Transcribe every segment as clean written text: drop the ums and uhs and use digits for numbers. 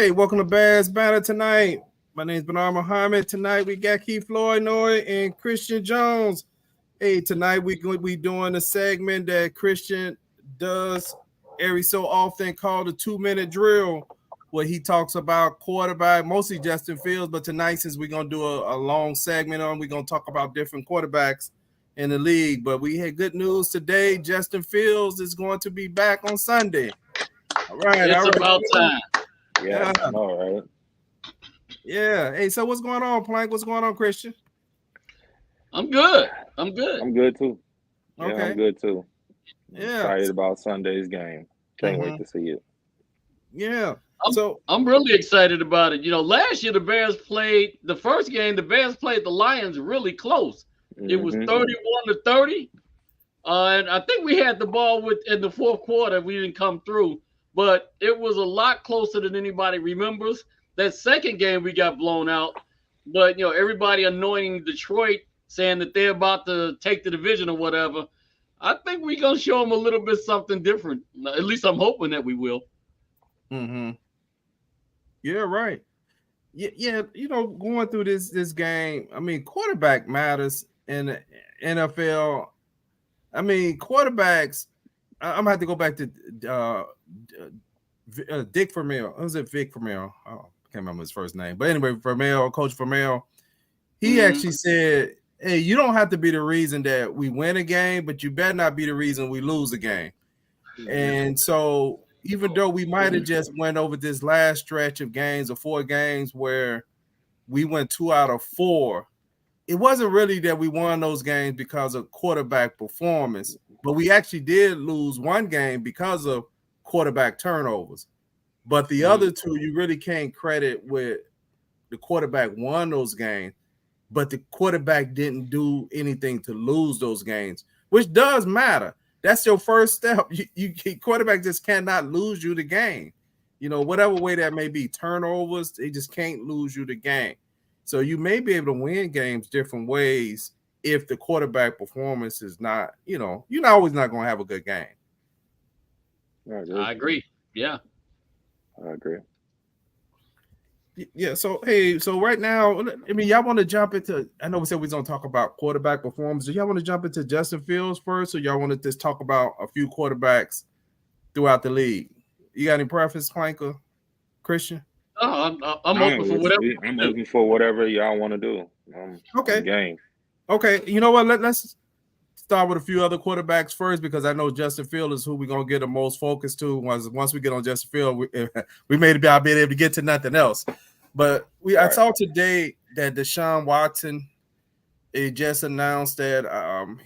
Hey, welcome to Bears Banner tonight. My name is Bernard Muhammad. Tonight we got Keith Flournoy and Christian Jones. Hey, tonight we going to be doing a segment that Christian does every so often called the 2-minute drill, where he talks about quarterback, mostly Justin Fields. But tonight, since we're going to do a long segment on, we're going to talk about different quarterbacks in the league. But we had good news today. Justin Fields is going to be back on Sunday. All right. It's about time. Yeah, I know, right? Yeah. Hey, so what's going on, Plank? What's going on, Christian? I'm good. I'm good too. Yeah, Okay. I'm good too. Yeah. Excited about Sunday's game. Can't wait to see it. Yeah. I'm really excited about it. You know, last year the Bears played the first game. The Bears played the Lions really close. It was 31-30, and I think we had the ball in the fourth quarter. We didn't come through, but it was a lot closer than anybody remembers. That second game we got blown out, but you know everybody anointing Detroit, saying that they're about to take the division or whatever. I think we're gonna show them a little bit something different. At least I'm hoping that we will. Mm-hmm. Yeah, right. Yeah. You know, going through this game, I mean, quarterback matters in the NFL. I mean, quarterbacks. I'm gonna have to go back to Dick Vermeil. Was it Vic Vermeil? Oh, I can't remember his first name. But anyway, Coach Vermeil, he actually said, hey, you don't have to be the reason that we win a game, but you better not be the reason we lose a game. And so even though we might have just went over this last stretch of games, or 4 games where we went 2 out of 4, it wasn't really that we won those games because of quarterback performance, but we actually did lose one game because of quarterback turnovers. But the other 2, you really can't credit with the quarterback won those games, but the quarterback didn't do anything to lose those games, which does matter. That's your first step. You quarterback just cannot lose you the game. You know, whatever way that may be, turnovers, they just can't lose you the game. So you may be able to win games different ways if the quarterback performance is not, you know, you're always not going to have a good game. I agree. Yeah. I agree. Yeah. So, hey, right now, I mean, y'all want to jump into, I know we said we're going to talk about quarterback performance. Do y'all want to jump into Justin Fields first, or y'all want to just talk about a few quarterbacks throughout the league? You got any preference, Planker, Christian? I'm open for whatever. I'm open for whatever y'all want to do. Okay. Game. Okay. You know what? Let's start with a few other quarterbacks first, because I know Justin Fields is who we're going to get the most focus to. Once we get on Justin Fields, we may be able to get to nothing else. But I saw today that Deshaun Watson, it just announced that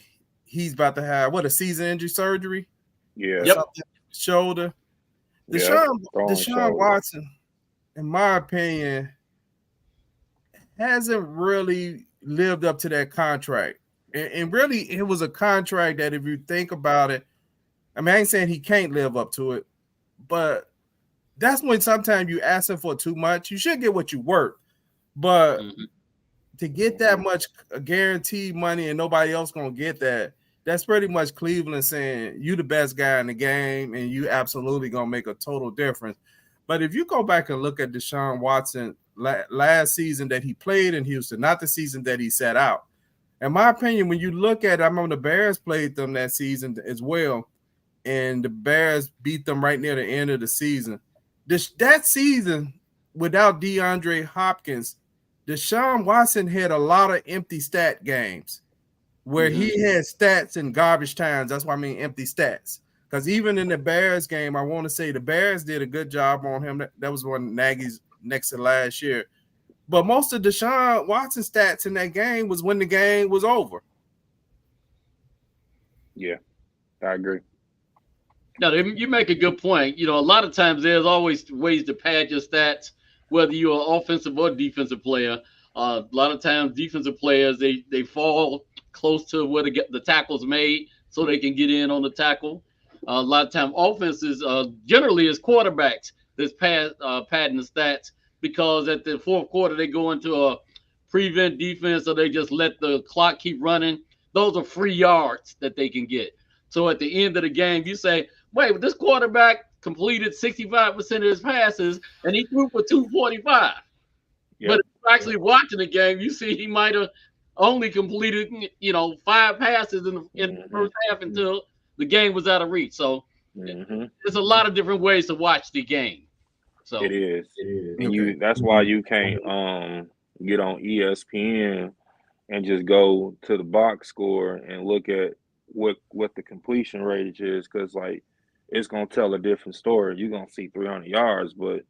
he's about to have a season injury surgery. Yeah. Yep. Shoulder. Deshaun Watson, in my opinion, hasn't really lived up to that contract. And really, it was a contract that, if you think about it, I mean, I ain't saying he can't live up to it, but that's when sometimes you asking for too much. You should get what you worth, but to get that much guaranteed money and nobody else gonna get that, that's pretty much Cleveland saying you the best guy in the game and you absolutely gonna make a total difference. But if you go back and look at Deshaun Watson last season that he played in Houston, not the season that he sat out. In my opinion, when you look at it, I remember the Bears played them that season as well, and the Bears beat them right near the end of the season. That season, without DeAndre Hopkins, Deshaun Watson had a lot of empty stat games where he had stats in garbage times. That's what I mean, empty stats. Because even in the Bears game, I want to say the Bears did a good job on him. That was one Nagy's next to last year. But most of Deshaun Watson stats in that game was when the game was over. Yeah, I agree. Now, you make a good point. You know, a lot of times there's always ways to pad your stats, whether you're an offensive or defensive player. A lot of times defensive players, they fall close to where the tackle's made so they can get in on the tackle. A lot of times offenses generally is quarterbacks that's padding the stats, because at the fourth quarter they go into a prevent defense, or they just let the clock keep running. Those are free yards that they can get. So at the end of the game, you say, wait, this quarterback completed 65% of his passes, and he threw for 245. Yep. But if you're actually watching the game, you see he might have only completed, 5 passes in the first half until the game was out of reach. So there's a lot of different ways to watch the game. So it is. And that's why you can't get on ESPN and just go to the box score and look at what the completion rate is, because like it's gonna tell a different story. You're gonna see 300 yards, but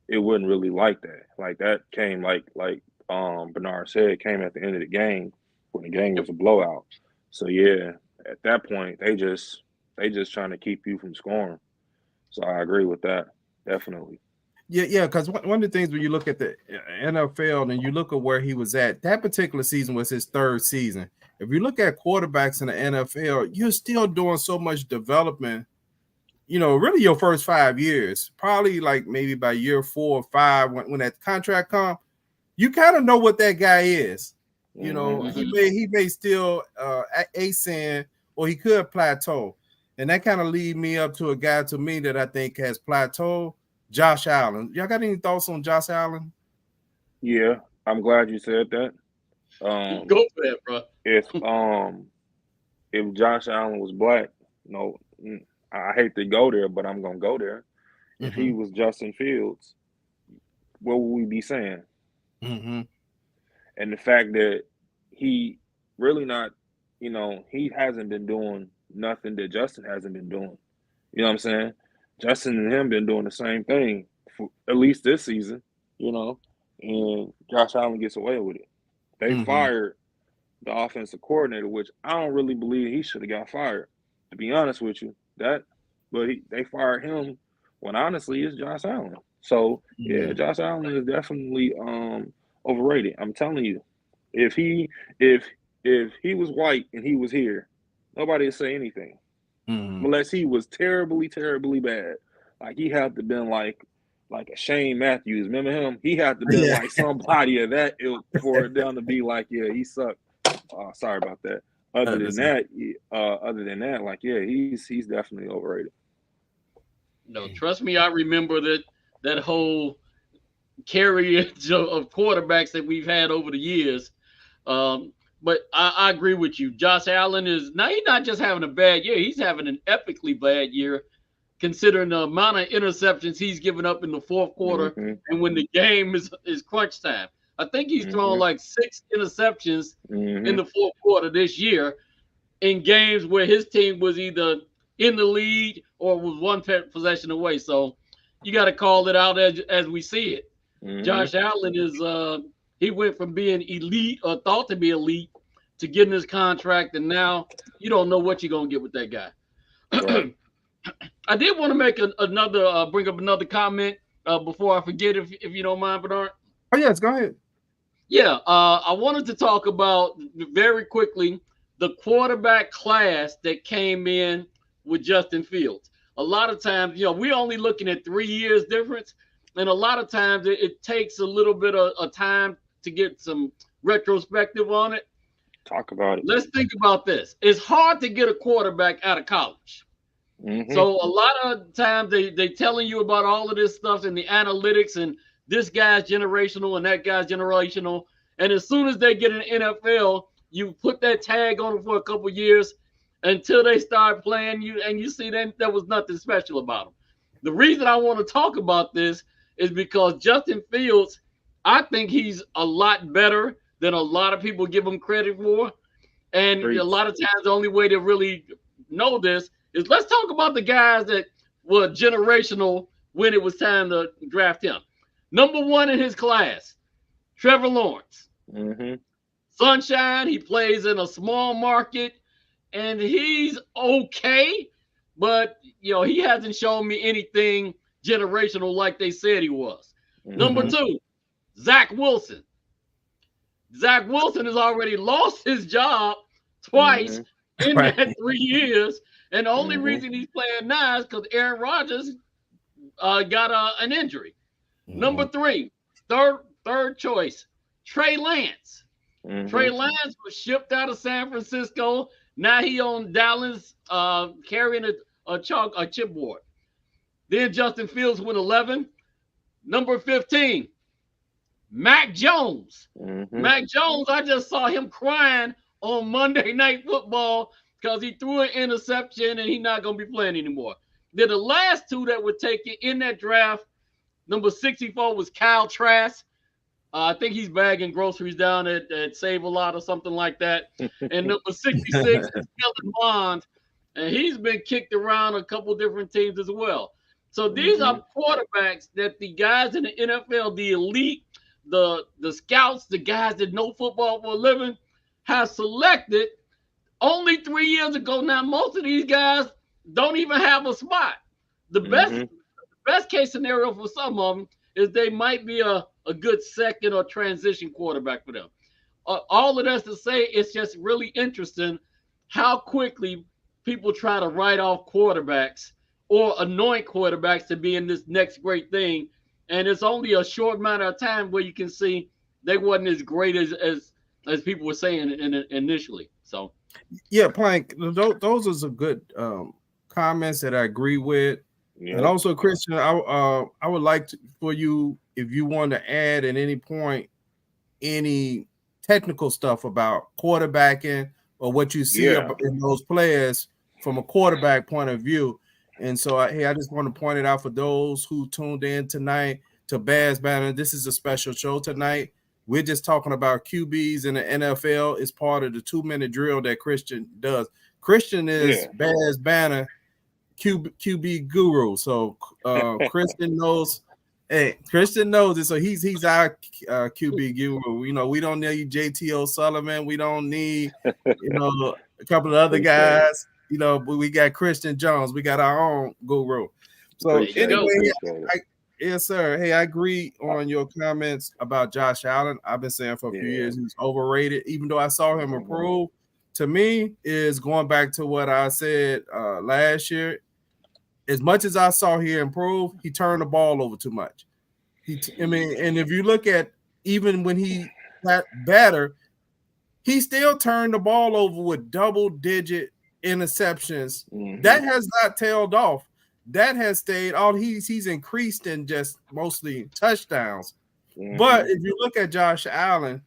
it wasn't really like that. Like that came like Bernard said, came at the end of the game when the game was a blowout. So yeah, at that point they just trying to keep you from scoring. So I agree with that, definitely. Yeah, because one of the things when you look at the NFL and you look at where he was at, that particular season was his 3rd season. If you look at quarterbacks in the NFL, you're still doing so much development, really your first 5 years, probably like maybe by year 4 or 5, when that contract comes, you kind of know what that guy is. He may still ascend, or he could plateau. And that kind of lead me up to a guy to me that I think has plateaued. Josh Allen. Y'all got any thoughts on Josh Allen? Yeah, I'm glad you said that. go for that, bro. If Josh Allen was black, I hate to go there, but I'm gonna go there. If he was Justin Fields, what would we be saying? And the fact that he really not, he hasn't been doing nothing that Justin hasn't been doing. You know what I'm saying? Justin and him been doing the same thing for at least this season, and Josh Allen gets away with it. They fired the offensive coordinator, which I don't really believe he should have got fired, to be honest with you. But they fired him when honestly it's Josh Allen. So yeah, Josh Allen is definitely overrated. I'm telling you, if he was white and he was here, nobody would say anything. Unless he was terribly, terribly bad. Like he had to been like a Shane Matthews. Remember him? He had to been like somebody of that ilk for them to be like, yeah, he sucked. Sorry about that. Other than that, like, yeah, he's definitely overrated. No, trust me, I remember that whole carriage of quarterbacks that we've had over the years. But I agree with you. Josh Allen he's not just having a bad year, he's having an epically bad year, considering the amount of interceptions he's given up in the 4th quarter and when the game is crunch time. I think he's thrown like 6 interceptions in the 4th quarter this year in games where his team was either in the lead or was 1 possession away. So you got to call it out as we see it. Josh Allen is he went from being elite or thought to be elite to getting his contract, and now you don't know what you're gonna get with that guy. Right. I did want to make bring up another comment before I forget, if you don't mind, Bernard. Oh yes, go ahead. Yeah, I wanted to talk about very quickly the quarterback class that came in with Justin Fields. A lot of times, we're only looking at 3 years difference, and a lot of times it takes a little bit of time to get some retrospective on it. Talk about it. Let's think about this. It's hard to get a quarterback out of college. So a lot of times they telling you about all of this stuff and the analytics, and this guy's generational and that guy's generational. And as soon as they get an NFL, you put that tag on them for a couple of years until they start playing you, and you see that there was nothing special about them. The reason I want to talk about this is because Justin Fields, I think he's a lot better than a lot of people give him credit for. And a lot of times the only way to really know this is let's talk about the guys that were generational when it was time to draft him. Number 1 in his class, Trevor Lawrence. Sunshine, he plays in a small market, and he's okay, but he hasn't shown me anything generational like they said he was. Number 2, Zach Wilson. Zach Wilson has already lost his job twice in that 3 years, and the only reason he's playing now is because Aaron Rodgers got an injury. Number 3, third choice, Trey Lance. Trey Lance was shipped out of San Francisco. Now he on Dallas carrying a chipboard. Then Justin Fields went 11. Number 15, Mac Jones. Mac Jones, I just saw him crying on Monday Night Football because he threw an interception and he's not going to be playing anymore. Then the last two that were taken in that draft, number 64 was Kyle Trask. I think he's bagging groceries down at Save-A-Lot or something like that. And number 66 is Kellen Mond, and he's been kicked around a couple different teams as well. So these are quarterbacks that the guys in the NFL, the elite, the scouts, the guys that know football for a living, have selected only 3 years ago. Now, most of these guys don't even have a spot. The best case scenario for some of them is they might be a good second or transition quarterback for them. All of that's to say, it's just really interesting how quickly people try to write off quarterbacks or anoint quarterbacks to be in this next great thing. And it's only a short matter of time where you can see they wasn't as great as people were saying initially. So, yeah, Plank, those are some good comments that I agree with. Yeah. And also, Christian, I would like for you, if you want to add at any point any technical stuff about quarterbacking or what you see in those players from a quarterback point of view. And so, I just want to point it out for those who tuned in tonight to Bears Banner. This is a special show tonight. We're just talking about QBs in the NFL. It's part of the 2-minute drill that Christian does. Christian is Bears Banner QB guru. So Christian knows. Hey, Christian knows it. So he's our QB guru. You know, we don't need JT O'Sullivan. We don't need a couple of other guys. You know, but we got Christian Jones. We got our own guru. So anyway, yes, sir. Hey, I agree on your comments about Josh Allen. I've been saying for a few years he's overrated, even though I saw him improve. To me, is going back to what I said last year. As much as I saw he improve, he turned the ball over too much. And if you look at even when he got better, he still turned the ball over with double-digit interceptions. That has not tailed off. That has stayed. He's increased in just mostly touchdowns. But if you look at Josh Allen,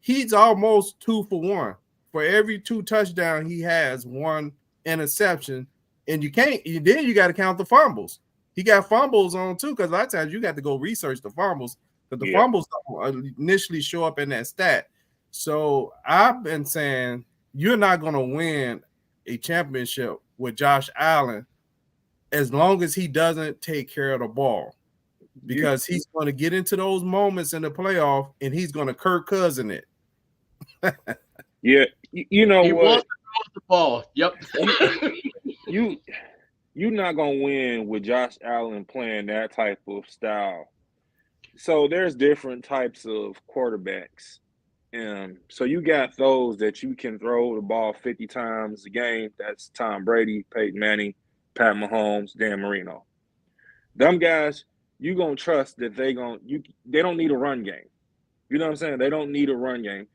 he's almost 2 for 1. For every 2 touchdowns, he has 1 interception. And you got to count the fumbles. He got fumbles on too, because a lot of times you got to go research the fumbles, but the fumbles don't initially show up in that stat. So I've been saying you're not going to win a championship with Josh Allen as long as he doesn't take care of the ball, because he's going to get into those moments in the playoff and he's going to Kirk Cousin it. You know he what? Wants to throw the ball. Yep. You're not gonna win with Josh Allen playing that type of style. So there's different types of quarterbacks. So you got those that you can throw the ball 50 times a game. That's Tom Brady, Peyton Manning, Pat Mahomes, Dan Marino. Them guys, you gonna trust that they don't need a run game. You know what I'm saying? They don't need a run game.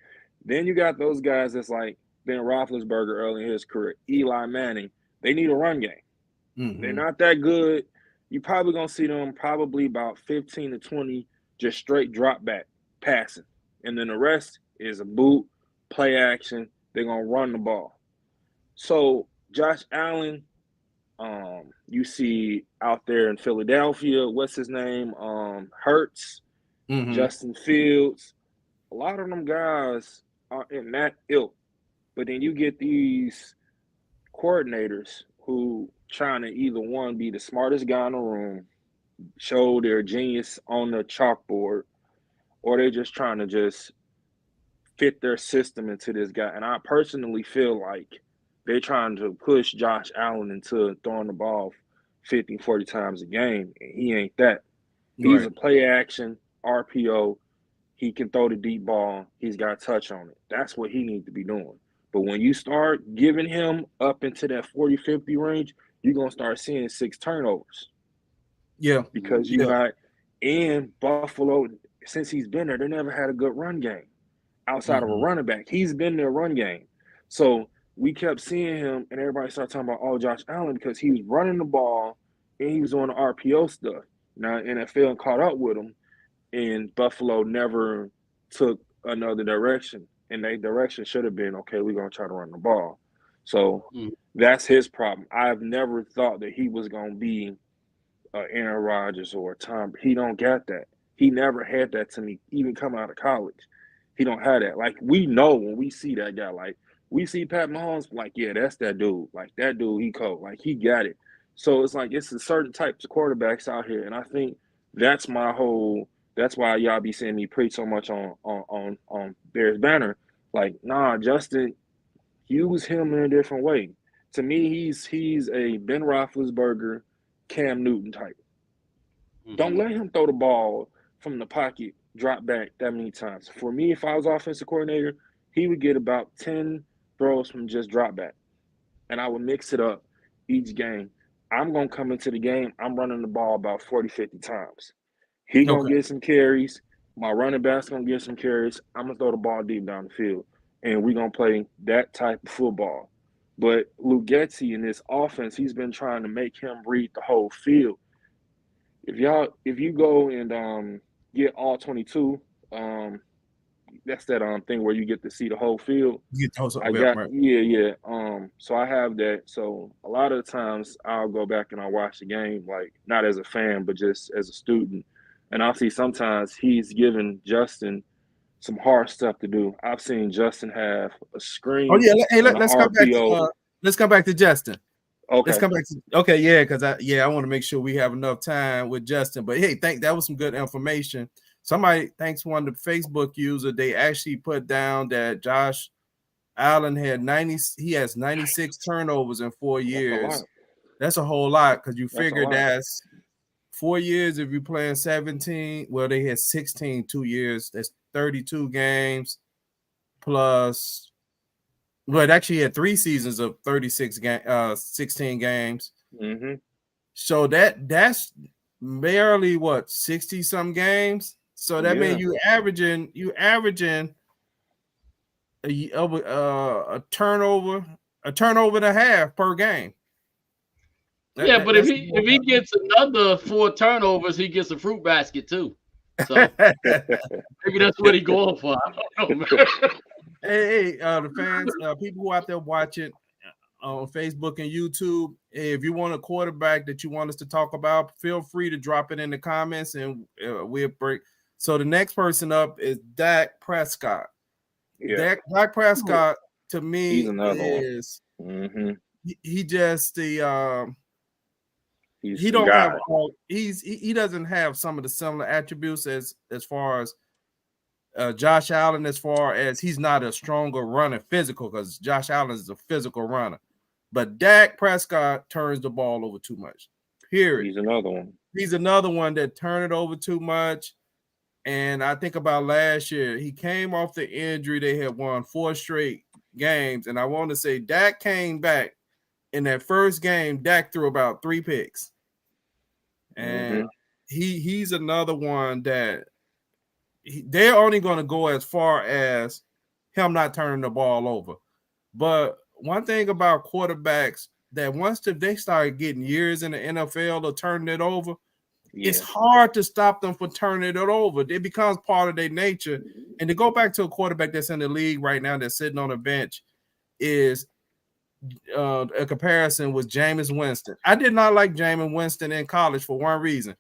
Then you got those guys that's like Ben Roethlisberger early in his career, Eli Manning. They need a run game. They're not that good. You're probably going to see them probably about 15 to 20 just straight drop back passing. And then the rest is a boot, play action. They're going to run the ball. So Josh Allen, you see out there in Philadelphia, what's his name? Hurts, Justin Fields. A lot of them guys are in that ilk. But then you get these coordinators who trying to either one be the smartest guy in the room, show their genius on the chalkboard, or they're just trying to just fit their system into this guy. And I personally feel like they're trying to push Josh Allen into throwing the ball 50, 40 times a game, and he ain't that. He's a play action, RPO. He can throw the deep ball. He's got touch on it. That's what he needs to be doing. But when you start giving him up into that 40, 50 range, you're going to start seeing 6 turnovers. Yeah. Because you're not in Buffalo. Since he's been there, they never had a good run game outside of a running back. He's been their run game. So we kept seeing him, and everybody started talking about, Josh Allen, because he was running the ball and he was on the RPO stuff. Now NFL caught up with him, and Buffalo never took another direction. And their direction should have been, okay, we're gonna try to run the ball. So that's his problem. I've never thought that he was gonna be Aaron Rodgers or Tom. He don't get that. He never had that to me, even coming out of college. He don't have that. Like, we know when we see that guy, like we see Pat Mahomes, like, yeah, that's that dude. Like, that dude, he cold. Like, he got it. So it's like it's a certain types of quarterbacks out here, and I think that's my whole. That's why y'all be seeing me preach so much on Bears banner. Like, nah, Justin, use him in a different way. To me, he's a Ben Roethlisberger, Cam Newton type. Don't let him throw the ball from the pocket, drop back that many times. For me, if I was offensive coordinator, he would get about 10 throws from just drop back. And I would mix it up each game. I'm going to come into the game, I'm running the ball about 40, 50 times. He going to get some carries. My running back's going to get some carries. I'm going to throw the ball deep down the field. And we're going to play that type of football. But Lugetti in this offense, he's been trying to make him read the whole field. If you go and get all 22, that's that thing where you get to see the whole field. So I have that. So a lot of the times I'll go back and I'll watch the game, like not as a fan, but just as a student. And I'll see sometimes he's giving Justin some hard stuff to do. I've seen Justin have a screen. Oh yeah, hey, let's come back to Justin. Okay. Let's come back to because I want to make sure we have enough time with Justin. But hey, that was some good information. Thanks one of the Facebook user, they actually put down that Josh Allen has 96 turnovers in 4 years. That's a whole lot because you figure that's 4 years if you're playing 17. Well, they had 16 2 years. That's 32 games plus. Well, it actually had 3 seasons of 16 games. So that's barely 60 some games. So that means you averaging a turnover and a half per game. But if he gets another 4 turnovers, he gets a fruit basket too. So maybe that's what he's going for. I don't know, man. Hey, the fans, people who out there watching on Facebook and YouTube, if you want a quarterback that you want us to talk about, feel free to drop it in the comments and we'll break. So the next person up is Dak Prescott. Yeah. Dak Prescott to me is he just the he don't have he doesn't have some of the similar attributes as far as Josh Allen, as far as he's not a stronger runner physical, because Josh Allen is a physical runner. But Dak Prescott turns the ball over too much. Period. He's another one that turned it over too much. And I think about last year, he came off the injury. They had won 4 straight games. And I want to say Dak came back in that first game. Dak threw about 3 picks. And he's another one that they're only going to go as far as him not turning the ball over. But one thing about quarterbacks that once they start getting years in the NFL or turning it over, it's hard to stop them from turning it over. It becomes part of their nature. And to go back to a quarterback that's in the league right now that's sitting on a bench is a comparison with Jameis Winston. I did not like Jameis Winston in college for one reason.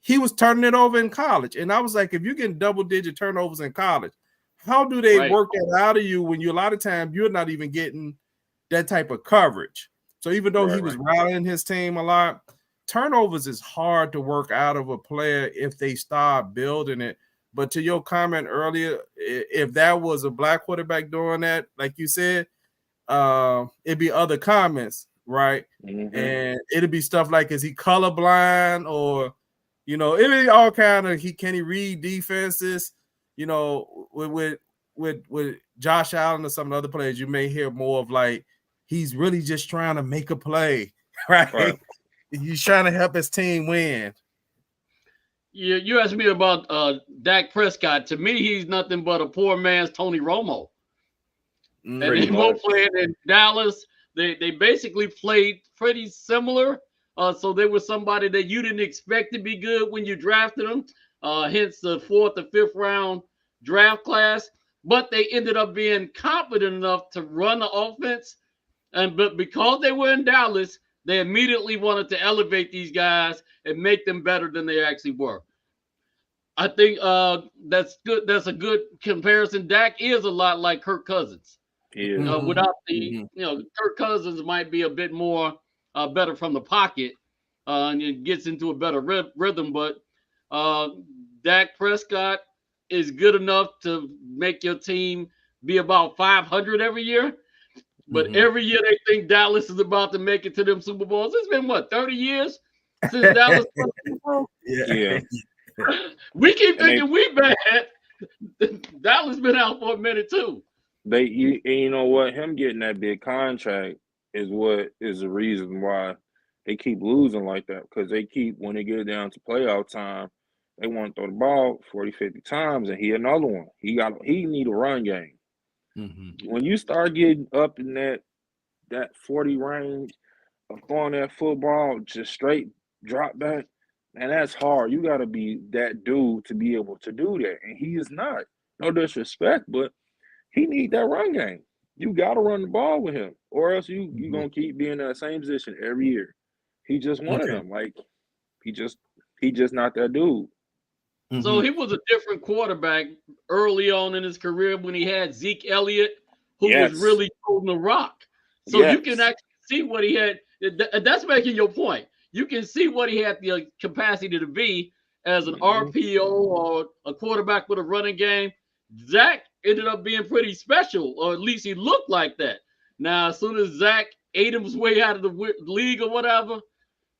He was turning it over in college. And I was like, if you're getting double-digit turnovers in college, how do they work that out of you when a lot of times you're not even getting that type of coverage? So even though he was rallying his team a lot, turnovers is hard to work out of a player if they start building it. But to your comment earlier, if that was a black quarterback doing that, like you said, it'd be other comments, right? And it'd be stuff like, is he colorblind, or it be all kind of can he read defenses? With Josh Allen or some of the other players, you may hear more of like he's really just trying to make a play, right? He's trying to help his team win. You asked me about Dak Prescott. To me, he's nothing but a poor man's Tony Romo. And they both playing in Dallas. They basically played pretty similar. So they were somebody that you didn't expect to be good when you drafted them. Hence the 4th or 5th round draft class. But they ended up being competent enough to run the offense. But because they were in Dallas, they immediately wanted to elevate these guys and make them better than they actually were. I think that's good. That's a good comparison. Dak is a lot like Kirk Cousins. Yeah. Without the, Kirk Cousins might be a bit more better from the pocket and it gets into a better rhythm. But Dak Prescott is good enough to make your team be about 500 every year. But every year they think Dallas is about to make it to them Super Bowls. It's been, 30 years since Dallas won the Super Bowl? Yeah. We keep thinking we bad. Dallas been out for a minute too. You know what? Him getting that big contract is what is the reason why they keep losing like that. Because they keep, when they get down to playoff time, they want to throw the ball 40, 50 times, and he another one. He need a run game. When you start getting up in that 40 range of throwing that football just straight drop back, and that's hard. You got to be that dude to be able to do that, and he is not. No disrespect, but he need that run game. You got to run the ball with him, or else you gonna keep being in that same position every year. He just one of them. Like he just not that dude. So he was a different quarterback early on in his career when he had Zeke Elliott, who was really holding the rock. So you can actually see what he had. That's making your point. You can see what he had the capacity to be as an RPO or a quarterback with a running game. Zach ended up being pretty special, or at least he looked like that. Now, as soon as Zach ate his way out of the league or whatever,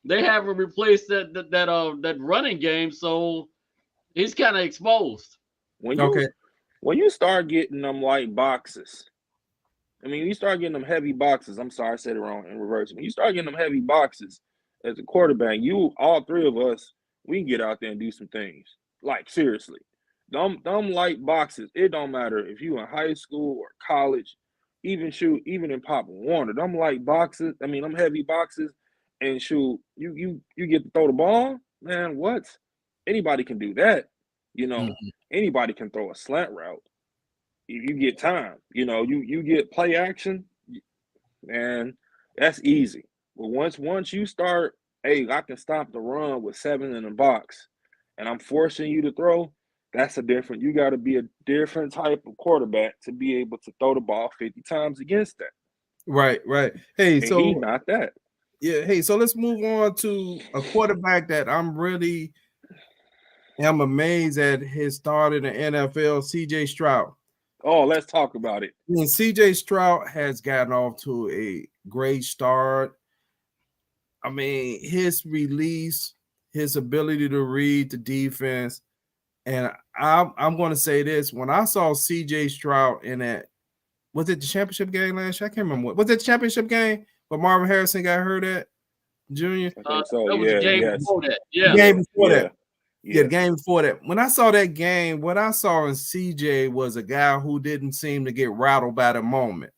they haven't replaced that running game. So he's kind of exposed. When you start getting them light boxes, you start getting them heavy boxes. I'm sorry, I said it wrong in reverse. When you start getting them heavy boxes as a quarterback, all three of us, we can get out there and do some things. Like, seriously. Them light boxes, it don't matter if you in high school or college, even in Pop Warner, them light boxes, them heavy boxes, and shoot, you get to throw the ball, man, what? Anybody can do that. Anybody can throw a slant route. If you get time, you get play action, man, that's easy. But once you start, hey, I can stop the run with 7 in the box, and I'm forcing you to throw, you got to be a different type of quarterback to be able to throw the ball 50 times against that. Right. Hey, and so he not that. Yeah. Hey, so let's move on to a quarterback that I'm amazed at his start in the NFL, C.J. Stroud. Oh, let's talk about it. C.J. Stroud has gotten off to a great start. His release, his ability to read the defense. And I'm going to say this. When I saw C.J. Stroud in that, was it the championship game last year? I can't remember. Was it the championship game where Marvin Harrison got hurt at, Junior? I think so. That was the game before that. Yeah. The game before that. Yeah, the game before that. When I saw that game, what I saw in CJ was a guy who didn't seem to get rattled by the moment.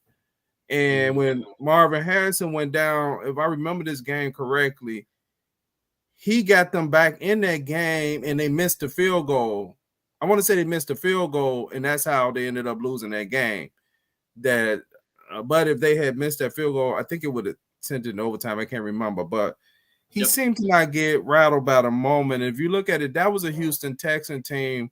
And when Marvin Harrison went down, if I remember this game correctly, he got them back in that game and they missed the field goal. I want to say they missed the field goal, and that's how they ended up losing that game. But if they had missed that field goal, I think it would have sent it in overtime. I can't remember, but he seemed to not get rattled by the moment. If you look at it, that was a Houston Texan team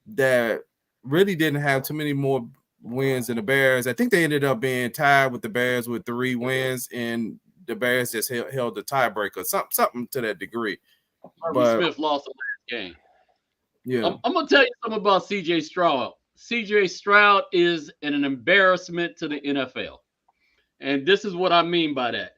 that really didn't have too many more wins than the Bears. I think they ended up being tied with the Bears with 3 wins, and the Bears just held the tiebreaker, something to that degree. But Smith lost the last game. Yeah, I'm gonna tell you something about C.J. Stroud. C.J. Stroud is an embarrassment to the NFL, and this is what I mean by that.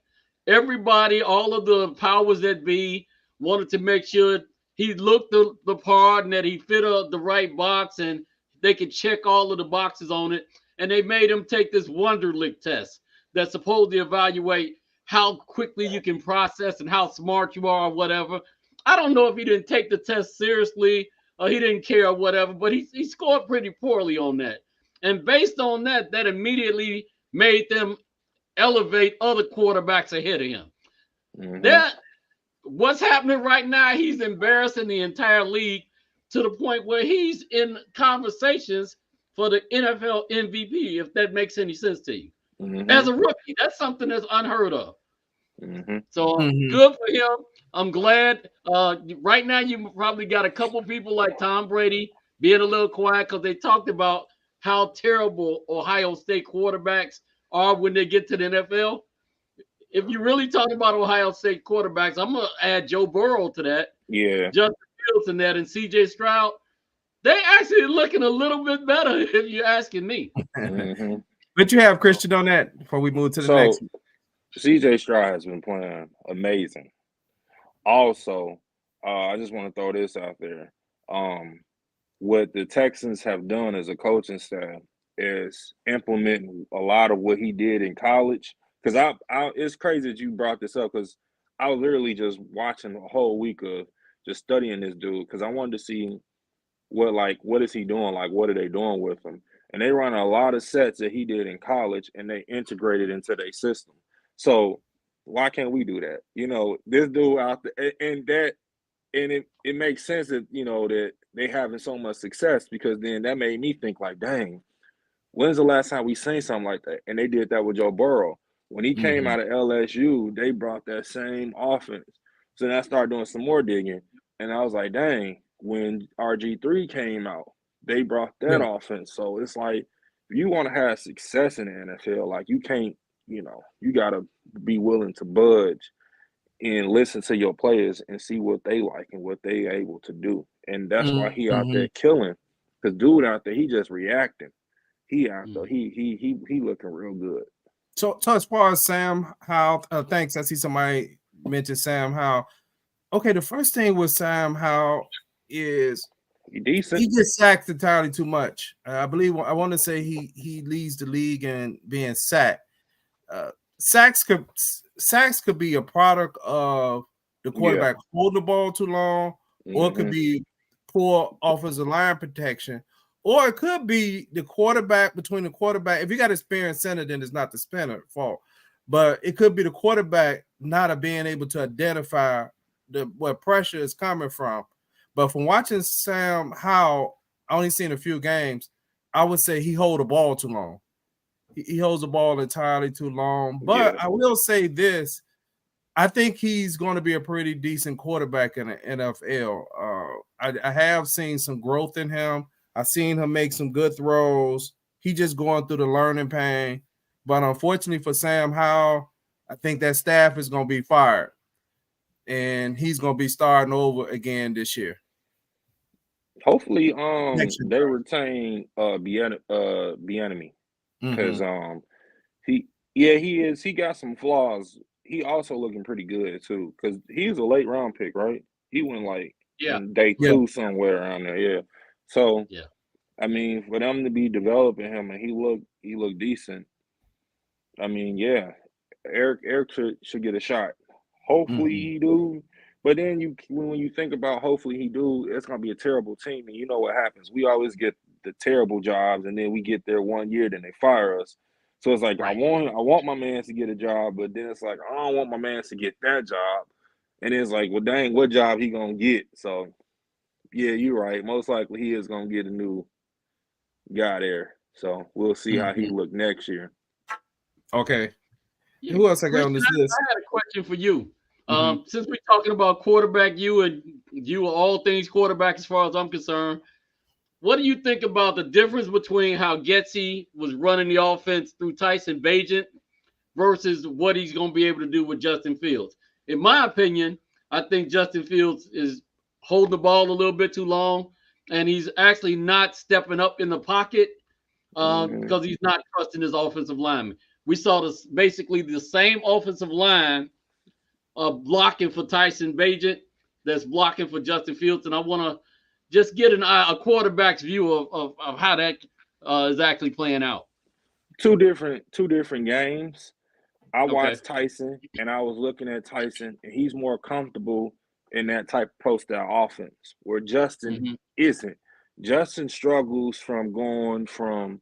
Everybody, all of the powers that be, wanted to make sure he looked the part and that he fit the right box and they could check all of the boxes on it. And they made him take this Wonderlic test that's supposed to evaluate how quickly you can process and how smart you are or whatever. I don't know if he didn't take the test seriously or he didn't care or whatever, but he scored pretty poorly on that. And based on that, that immediately made them elevate other quarterbacks ahead of him. That what's happening right now, he's embarrassing the entire league to the point where he's in conversations for the NFL MVP, if that makes any sense to you. As a rookie, that's something that's unheard of. So good for him. I'm glad. Right now, you probably got a couple people like Tom Brady being a little quiet because they talked about how terrible Ohio State quarterbacks are when they get to the NFL. If you really talk about Ohio State quarterbacks, I'm gonna add Joe Burrow to that. Yeah, Justin Fields in that, and C.J. Stroud. They actually looking a little bit better, if you're asking me. But you have Christian on that before we move to the next. C.J. Stroud has been playing amazing. Also, I just want to throw this out there. What the Texans have done as a coaching staff is implementing a lot of what he did in college. Because it's crazy that you brought this up because I was literally just watching a whole week of just studying this dude because I wanted to see what is he doing? Like, what are they doing with him? And they run a lot of sets that he did in college and they integrated into their system. So why can't we do that? You know, this dude out there and it makes sense that, you know, that they having so much success because then that made me think like, dang, when's the last time we seen something like that? And they did that with Joe Burrow. When he came out of LSU, they brought that same offense. So then I started doing some more digging. And I was like, dang, when RG3 came out, they brought that offense. So it's like, if you want to have success in the NFL, like you can't, you know, you got to be willing to budge and listen to your players and see what they like and what they able to do. And that's why he out there killing. Because dude out there, he just reacting. He out there, he looking real good. So as far as Sam Howell, thanks. I see somebody mention Sam Howell. Okay, the first thing with Sam Howell is he decent. He gets sacked entirely too much. I want to say he leads the league in being sacked. Sacks could be a product of the quarterback holding the ball too long, or it could be poor offensive line protection, or it could be the quarterback between the quarterback. If you got an experienced center, then it's not the center fault, but it could be the quarterback not being able to identify where pressure is coming from. But from watching Sam Howell, I only seen a few games, I would say he hold the ball too long. He holds the ball entirely too long. But I will say this. I think he's going to be a pretty decent quarterback in the NFL. I have seen some growth in him. I've seen him make some good throws. He just going through the learning pain. But unfortunately for Sam Howell, I think that staff is going to be fired. And he's going to be starting over again this year. Hopefully, they retain Bieniemy because he is. He got some flaws. He also looking pretty good too because he's a late round pick, right? He went like in day 2 somewhere around there. Yeah. So I mean, for them to be developing him and he looked decent. I mean, Eric should get a shot. Hopefully he do. But then when you think about hopefully he do, it's gonna be a terrible team, and you know what happens. We always get the terrible jobs, and then we get there 1 year, then they fire us. So it's like I want my man to get a job, but then it's like I don't want my man to get that job, and it's like, well, dang, what job he gonna get? So yeah, you're right. Most likely he is gonna get a new guy there. So we'll see how he look next year. Okay. Who else I got on this list? I had a question for you. Since we're talking about quarterback, you are all things quarterback as far as I'm concerned. What do you think about the difference between how Getsy was running the offense through Tyson Bagent versus what he's going to be able to do with Justin Fields? In my opinion, I think Justin Fields is holding the ball a little bit too long, and he's actually not stepping up in the pocket because he's not trusting his offensive lineman. We saw basically the same offensive line blocking for Tyson Bagent that's blocking for Justin Fields, and I want to just get a quarterback's view of how that is actually playing out. Two different games. I watched Tyson, and I was looking at Tyson, and he's more comfortable in that type of pro-style offense, where Justin isn't. Justin struggles from going from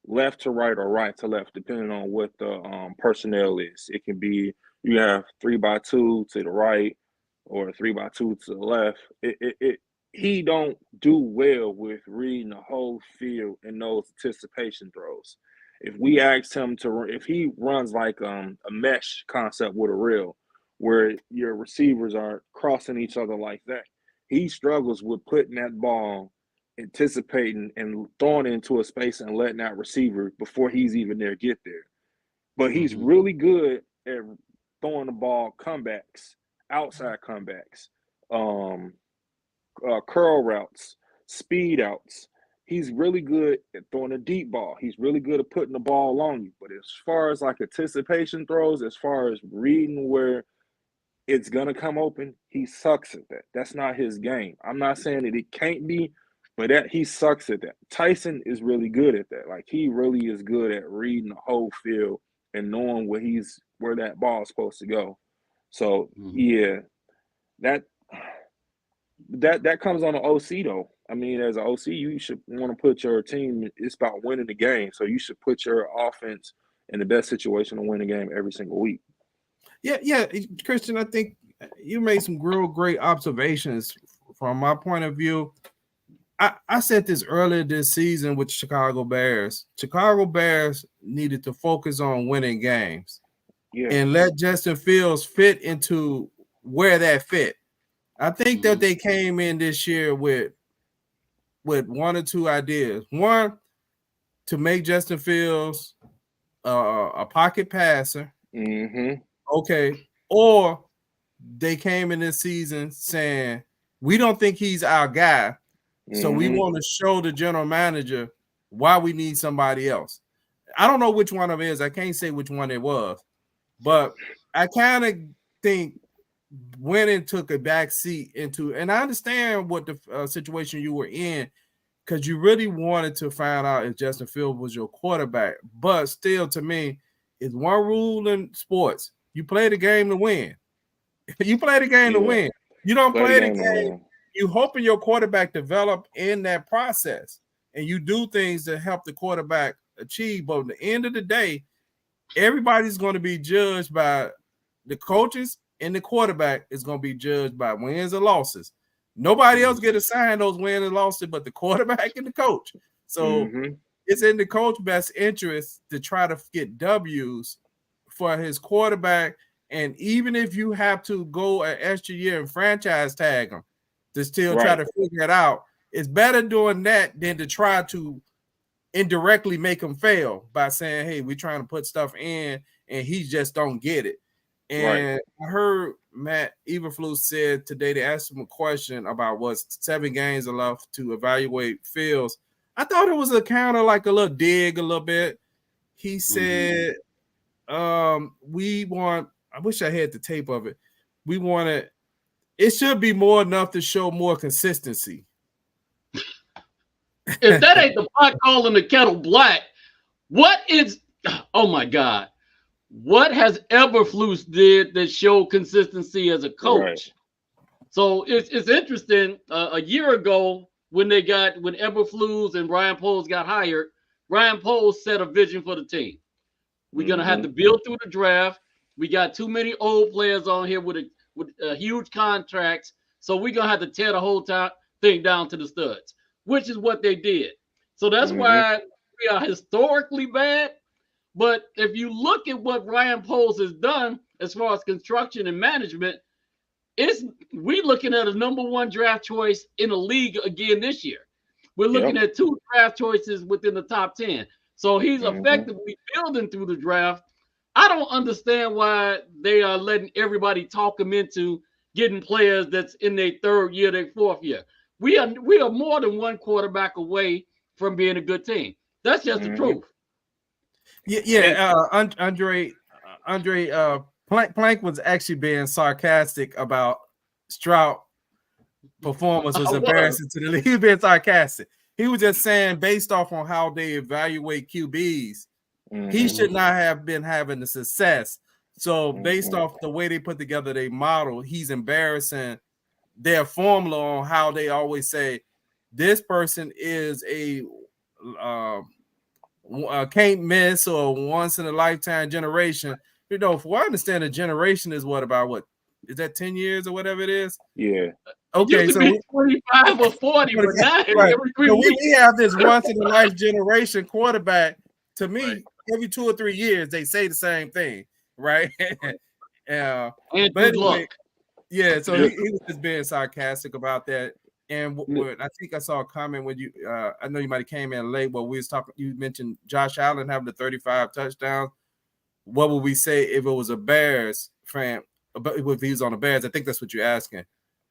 left to right or right to left, depending on what the personnel is. It can be you have 3x2 to the right or 3x2 to the left. He don't do well with reading the whole field in those anticipation throws. If we ask him to, if he runs like a mesh concept with a reel, where your receivers are crossing each other like that, he struggles with putting that ball, anticipating and throwing it into a space and letting that receiver before he's even there get there. But he's really good at throwing the ball comebacks, outside comebacks, curl routes, speed outs. He's really good at throwing a deep ball. He's really good at putting the ball on you. But as far as like anticipation throws, as far as reading where it's going to come open, he sucks at that. That's not his game. I'm not saying that it can't be, but that he sucks at that. Tyson is really good at that. Like, he really is good at reading the whole field and knowing where that ball is supposed to go. So yeah, that comes on the OC though. I mean, as an OC, you should want to put your team. It's about winning the game, so you should put your offense in the best situation to win the game every single week. Yeah, Christian, I think you made some real great observations from my point of view. I said this earlier this season with Chicago Bears. Chicago Bears needed to focus on winning games and let Justin Fields fit into where that fit. I think that they came in this year with one or two ideas. One, to make Justin Fields a pocket passer. Okay. Or they came in this season saying, we don't think he's our guy. So we want to show the general manager why we need somebody else. I don't know which one of it is. I can't say which one it was. But I kind of think winning took a back seat into, and I understand what the situation you were in, because you really wanted to find out if Justin Fields was your quarterback. But still, to me, it's one rule in sports. You play the game to win. You play the game to win. You don't play the game. You hoping your quarterback develop in that process, and you do things to help the quarterback achieve. But at the end of the day, everybody's going to be judged by the coaches, and the quarterback is going to be judged by wins and losses. Nobody else get assigned those wins and losses but the quarterback and the coach. So it's in the coach's best interest to try to get W's for his quarterback. And even if you have to go an extra year and franchise tag him to still try to figure it out, it's better doing that than to try to indirectly make him fail by saying, hey, we're trying to put stuff in and he just don't get it. And I heard Matt Eberflus said today, they asked him a question about what's 7 games left to evaluate Fields. I thought it was a kind of like a little dig a little bit. He said, we want, I wish I had the tape of it. We want it should be more enough to show more consistency. If that ain't the pot calling the kettle black, what is, oh my God, what has Eberflus did that showed consistency as a coach? So it's interesting. A year ago, when Eberflus and Ryan Poles got hired, Ryan Poles set a vision for the team. We're gonna have to build through the draft. We got too many old players on here with huge contracts, so we're gonna have to tear the whole thing down to the studs, which is what they did. So that's why we are historically bad. But if you look at what Ryan Poles has done as far as construction and management, we're looking at a #1 draft choice in the league again this year. We're looking at 2 draft choices within the top 10. So he's effectively building through the draft. I don't understand why they are letting everybody talk him into getting players that's in their 3rd year, their 4th year. We are more than one quarterback away from being a good team. That's just the truth. Andre Plank was actually being sarcastic about Stroud performance was embarrassing to the league. He was being sarcastic. He was just saying, based off on how they evaluate QBs, he should not have been having the success. So based off the way they put together their model, he's embarrassing their formula on how they always say this person is a can't miss or once in a lifetime generation. For what I understand, a generation is what is that 10 years or whatever it is? Yeah. Okay, it used to be 25 or 40, but now right. every 3 so weeks. we have this once in a life generation quarterback. To me, every 2 or 3 years they say the same thing, right? And but anyway, luck. yeah. So he was just being sarcastic about that. And I think I saw a comment when you, I know you might have came in late. But we was talking. You mentioned Josh Allen having the 35 touchdowns. What would we say if it was a Bears fan? But if he was on the Bears, I think that's what you're asking.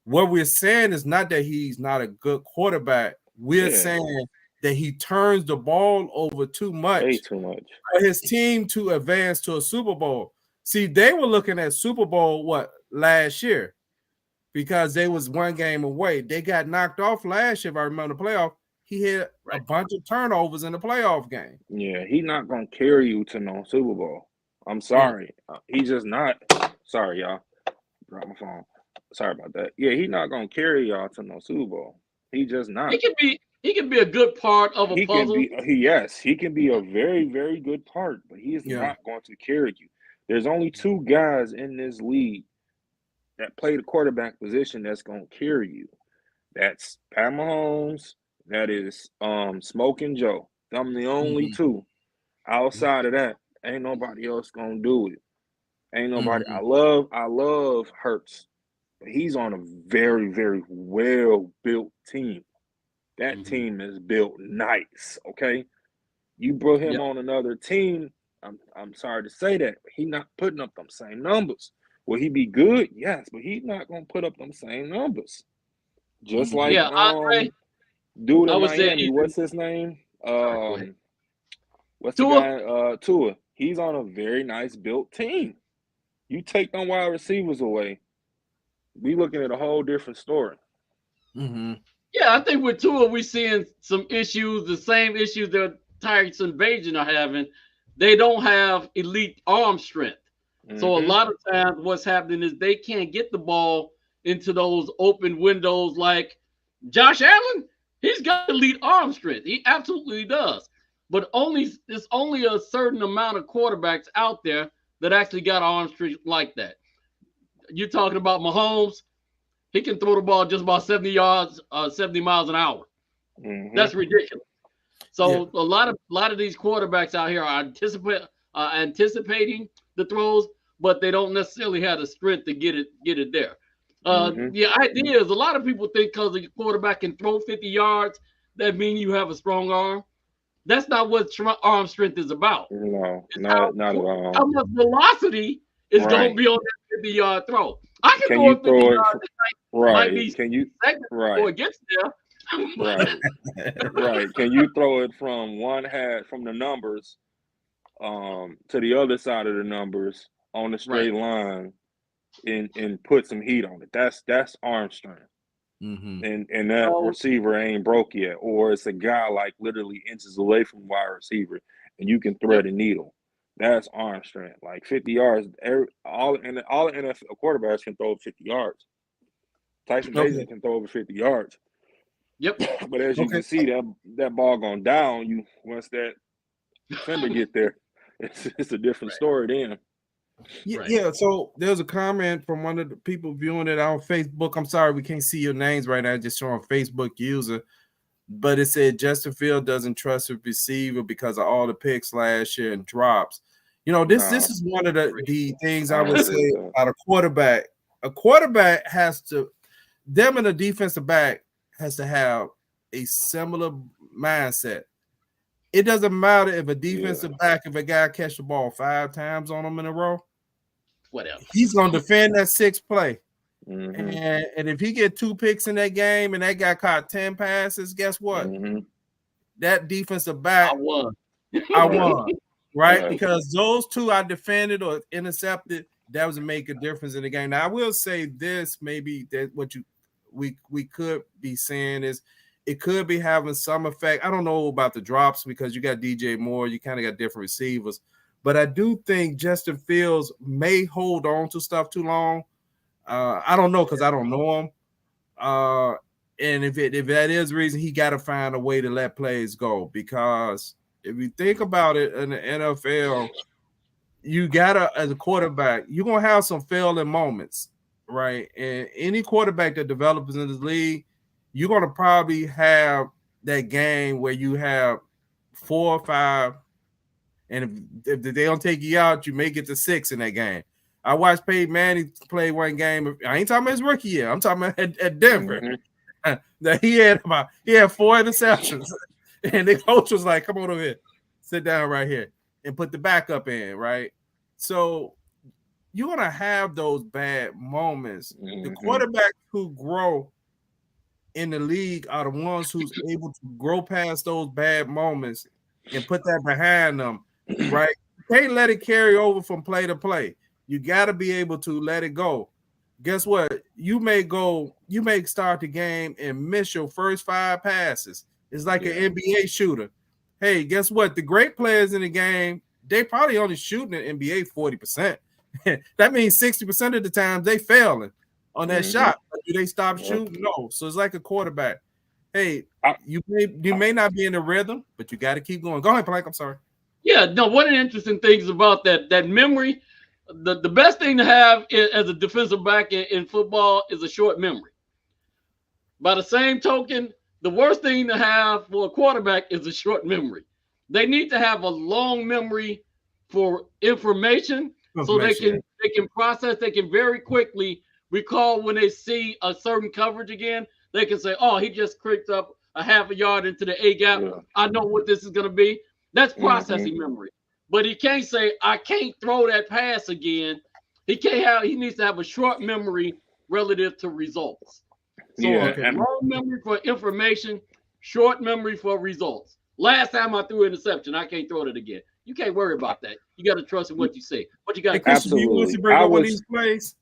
What we're saying is not that he's not a good quarterback. We're saying that he turns the ball over too much. Way too much. For his team to advance to a Super Bowl. See, they were looking at Super Bowl last year because they was one game away. They got knocked off last year. If I remember the playoff, he had a bunch of turnovers in the playoff game. Yeah, he's not gonna carry you to no Super Bowl. I'm sorry, he's just not. Sorry, y'all. Drop my phone. Sorry about that. Yeah, he's not gonna carry y'all to no Super Bowl. He just not. He can be a good part of a puzzle. He can be a very, very good part, but he is not going to carry you. There's only 2 guys in this league that play the quarterback position that's gonna carry you. That's Pat Mahomes. That is Smoking Joe. I'm the only 2. Outside of that, ain't nobody else gonna do it. Ain't nobody. I love Hurts, but he's on a very, very well built team. That team is built nice. Okay, you brought him on another team. I'm sorry to say that, but he's not putting up them same numbers. Will he be good? Yes, but he's not gonna put up them same numbers. Just like Andre, dude in Miami, what's his name? What's the guy? Tua. He's on a very nice built team. You take them wide receivers away, we looking at a whole different story. Yeah, I think with Tua, we're seeing some issues, the same issues that Tyson Bagent are having. They don't have elite arm strength. So a lot of times what's happening is they can't get the ball into those open windows like Josh Allen. He's got elite arm strength. He absolutely does. But there's only a certain amount of quarterbacks out there that actually got arm strength like that. You're talking about Mahomes. He can throw the ball just about 70 miles an hour. That's ridiculous. So a lot of these quarterbacks out here are anticipating the throws, but they don't necessarily have the strength to get it there. The idea is a lot of people think because the quarterback can throw 50 yards, that means you have a strong arm. That's not what arm strength is about. No, not at all. How much velocity is going to be on that 50-yard throw? I can throw it 50 yards. Might be before it gets there. Right. Can you throw it from from the numbers to the other side of the numbers on the straight line and put some heat on it? That's arm strength. And that receiver ain't broke yet, or it's a guy like literally inches away from wide receiver and you can thread a needle. That's arm strength. Like 50 yards, all NFL quarterbacks can throw 50 yards. Tyson Bagent can throw over 50 yards. Yep. But as you can see, that ball going down, once that defender get there, it's a different story then. Yeah, so there's a comment from one of the people viewing it on Facebook. I'm sorry we can't see your names right now, just showing Facebook user. But it said Justin Field doesn't trust a receiver because of all the picks last year and drops. This is one of the things I would say about a quarterback. A quarterback has to, them and a defensive back has to have a similar mindset. It doesn't matter if a defensive back, if a guy catch the ball 5 times on him in a row, whatever, he's gonna defend that 6th play. And if he get 2 picks in that game and that guy caught 10 passes, guess what? That defensive back, I won. Right? Because those 2 I defended or intercepted, that was make a difference in the game. Now I will say this, maybe that we could be saying is it could be having some effect. I don't know about the drops because you got DJ Moore, you kind of got different receivers, but I do think Justin Fields may hold on to stuff too long. I don't know because I don't know him. And if that is the reason, he got to find a way to let plays go, because if you think about it in the NFL, you gotta, as a quarterback, you're gonna have some failing moments, right? And any quarterback that develops in this league, you're gonna probably have that game where you have 4 or 5, and if they don't take you out, you may get to 6 in that game. I watched Peyton Manning play one game. I ain't talking about his rookie year. I'm talking about at Denver. That he had 4 interceptions, and the coach was like, "Come on over here, sit down right here, and put the backup in." Right, so you're gonna have those bad moments. The quarterbacks who grow in the league are the ones who's able to grow past those bad moments and put that behind them. Right, you can't let it carry over from play to play. You got to be able to let it go. Guess what? You may start the game and miss your first 5 passes. It's like an NBA shooter. Hey, guess what? The great players in the game, they probably only shooting in NBA 40%. That means 60% of the time they failing on that shot. But do they stop shooting? No. So it's like a quarterback. Hey, you may not be in the rhythm, but you got to keep going. Go ahead, Plank. I'm sorry. Yeah, no, one of the interesting things about that memory, the best thing to have as a defensive back in football is a short memory. By the same token, the worst thing to have for a quarterback is a short memory. They need to have a long memory for information so they can process, they can very quickly recall when they see a certain coverage again. They can say, "Oh, he just creeped up a half a yard into the A gap. I know what this is going to be." That's processing memory. But he can't say, "I can't throw that pass again." He needs to have a short memory relative to results. So long memory for information, short memory for results. Last time I threw an interception, I can't throw it again. You can't worry about that. You got to trust in what you say. But you got to Absolutely. You want us to bring up one of these plays?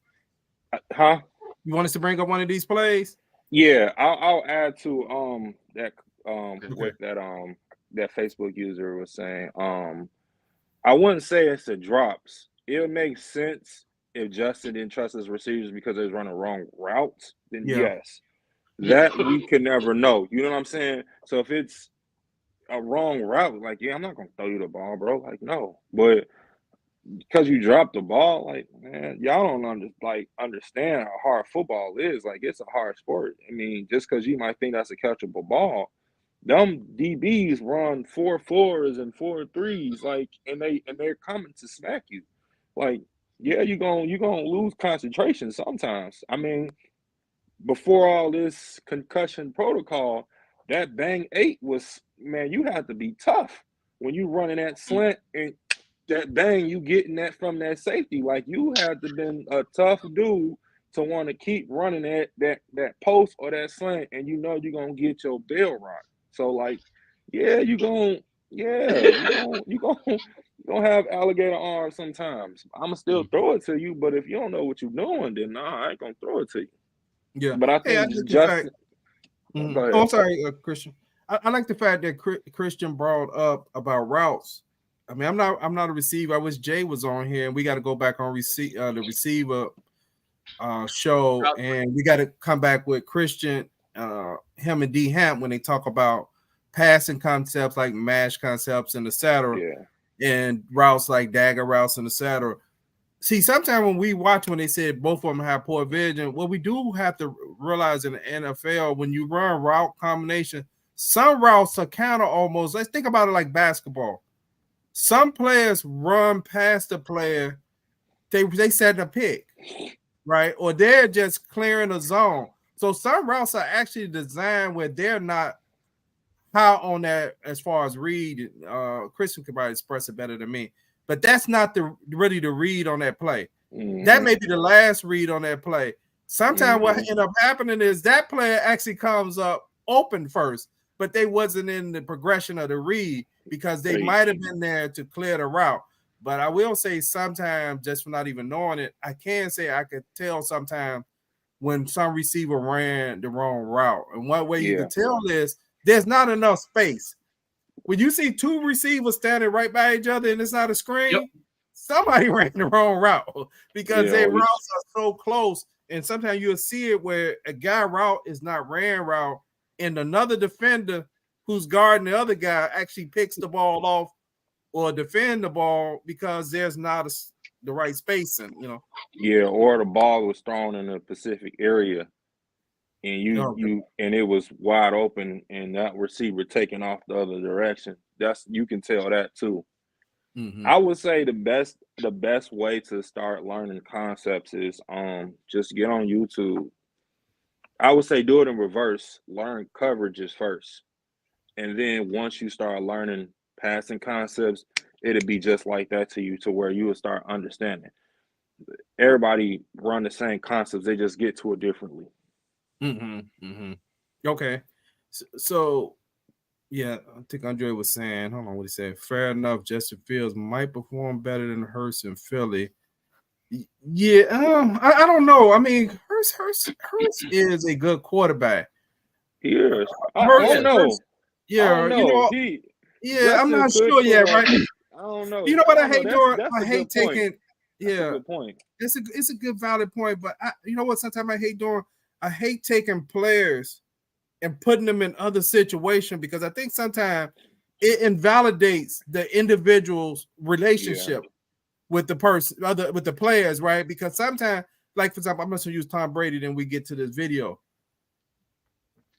Huh? You want us to bring up one of these plays? Yeah, I'll add to what that Facebook user was saying. I wouldn't say it's the drops. It'll make sense if Justin didn't trust his receivers because they was running wrong routes. Then yes, that we could never know. You know what I'm saying? So if it's a wrong route, like, I'm not gonna throw you the ball, bro. Like, no. But because you dropped the ball, like, man, y'all don't understand how hard football is. Like, it's a hard sport. I mean, just because you might think that's a catchable ball, them DBs run 4.4s and 4.3s, like, and they're coming to smack you. Like, you're gonna lose concentration sometimes. I mean, before all this concussion protocol, that bang 8 was, man, you have to be tough when you running that slant and that bang you getting that from that safety. Like, you had to been a tough dude to want to keep running that post or that slant, and you're gonna get your bell rocked. So, like, you're gonna have alligator arms sometimes. I'ma still throw it to you, but if you don't know what you're doing, then I ain't gonna throw it to you. Yeah, but I think Justin. Oh, I'm sorry, Christian. I like the fact that Christian brought up about routes. I mean, I'm not a receiver. I wish Jay was on here, and we got to go back on the receiver show, and we got to come back with Christian, him and D Hamp when they talk about passing concepts like mash concepts and etc. And routes like dagger routes and etc. See, sometimes when we watch when they said both of them have poor vision, what we do have to realize in the NFL, when you run route combination, some routes are kind of almost, let's think about it like basketball. Some players run past the player, they set a pick, right? Or they're just clearing a zone. So some routes are actually designed where they're not high on that as far as read. Christian could probably express it better than me. But that's not really the read on that play. That may be the last read on that play. Sometimes what end up happening is that player actually comes up open first, but they wasn't in the progression of the read because they might have been there to clear the route. But I will say sometimes, just for not even knowing it, I can say I could tell sometimes when some receiver ran the wrong route. And one way you can tell is there's not enough space. When you see 2 receivers standing right by each other and it's not a screen, somebody ran the wrong route because their routes are so close. And sometimes you'll see it where a guy route is not ran route, and another defender who's guarding the other guy actually picks the ball off or defend the ball because there's not the right spacing, you know. Yeah, or the ball was thrown in a specific area and Okay. and it was wide open and that receiver taking off the other direction. You can tell that too. Mm-hmm. I would say the best way to start learning concepts is just get on YouTube. I would say do it in reverse. Learn coverages first. And then once you start learning passing concepts, it'll be just like that to you to where you will start understanding. Everybody run the same concepts, they just get to it differently. Mm-hmm. Mm-hmm. Okay. So yeah, I think Andre was saying, hold on, what he said. Fair enough, Justin Fields might perform better than Hurts in Philly. Yeah, I don't know. I mean, Hurts is a good quarterback. He is. I Hurts, don't know. I yeah, don't you know. know, yeah, I'm Justin not could sure put yet, up. right? I don't know. You know what I hate That's doing? that's I a hate good point. taking. That's a Yeah, good point. it's a good valid point, but you know what? Sometimes I hate doing. I hate taking players and putting them in other situations because I think sometimes it invalidates the individual's relationship with the person, with the players, right? Because sometimes, like for example, I'm going to use Tom Brady. Then we get to this video.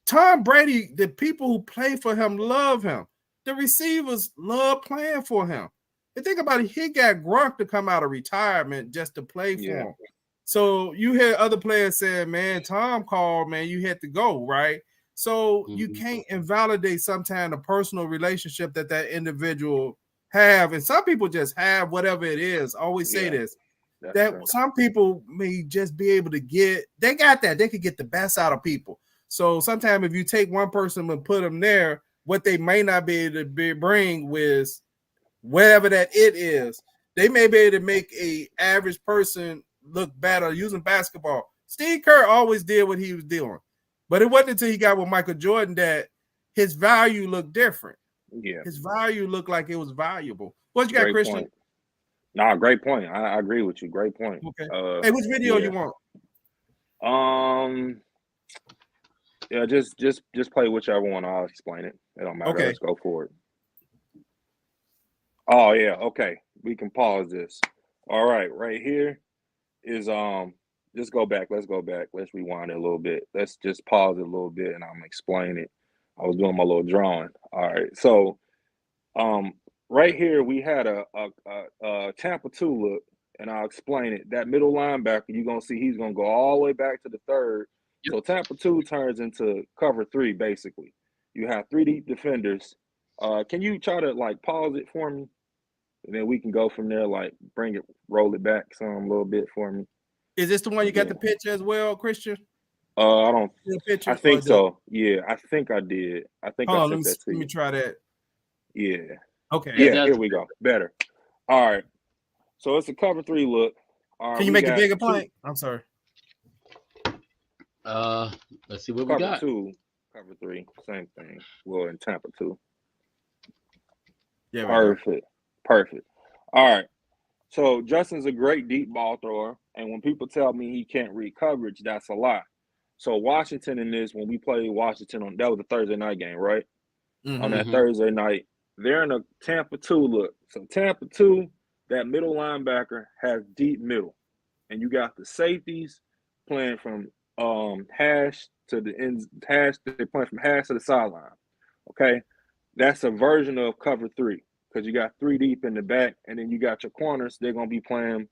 Tom Brady, the people who play for him love him. The receivers love playing for him. And think about it, he got Gronk to come out of retirement just to play for him. So you hear other players saying, man, Tom called, man, you had to go, right? So you can't invalidate sometimes a personal relationship that individual have. And some people just have whatever it is. I always say this, that true. Some people may just be able to they got that. They could get the best out of people. So sometimes if you take one person and put them there, what they may not be able to bring with whatever that it is, they may be able to make a average person look better using basketball. Steve Kerr always did what he was doing, but it wasn't until he got with Michael Jordan that his value looked different. Yeah, his value looked like it was valuable. What you got, great Christian? Point. Nah, great point. I agree with you. Great point. Okay. Hey, which video you want? Yeah, just play whichever one. I'll explain it. It don't matter. Okay. Let's go for it. Oh yeah, okay. We can pause this. All right, right here is just go back. Let's go back. Let's rewind it a little bit. Let's just pause it a little bit and I'm gonna explain it. I was doing my little drawing. All right. So right here we had a Tampa 2 look, and I'll explain it. That middle linebacker, you're gonna see he's gonna go all the way back to the third. Yep. So Tampa 2 turns into cover 3, basically. You have 3 deep defenders. Can you try to like pause it for me? And then we can go from there, like roll it back some a little bit for me. Is this the one you got the picture as well, Christian? I don't. I think so. Yeah, I think I did. I think I sent that to you. Let me try that. Yeah. Okay. Yeah, here we go. Better. All right. So it's a cover 3 look. All right, can you make it bigger, Plank? I'm sorry. Let's see what cover we got. 2, cover 3, same thing. Well, in Tampa 2. Yeah. Perfect. All right. So Justin's a great deep ball thrower, and when people tell me he can't read coverage, that's a lie. So Washington in this, when we played Washington that was a Thursday night game, right? Mm-hmm. On that Thursday night, they're in a Tampa 2 look. So Tampa 2, that middle linebacker has deep middle, and you got the safeties playing from hash to the ends. They're playing from hash to the sideline. Okay, that's a version of cover 3 because you got 3 deep in the back, and then you got your corners. They're gonna be playing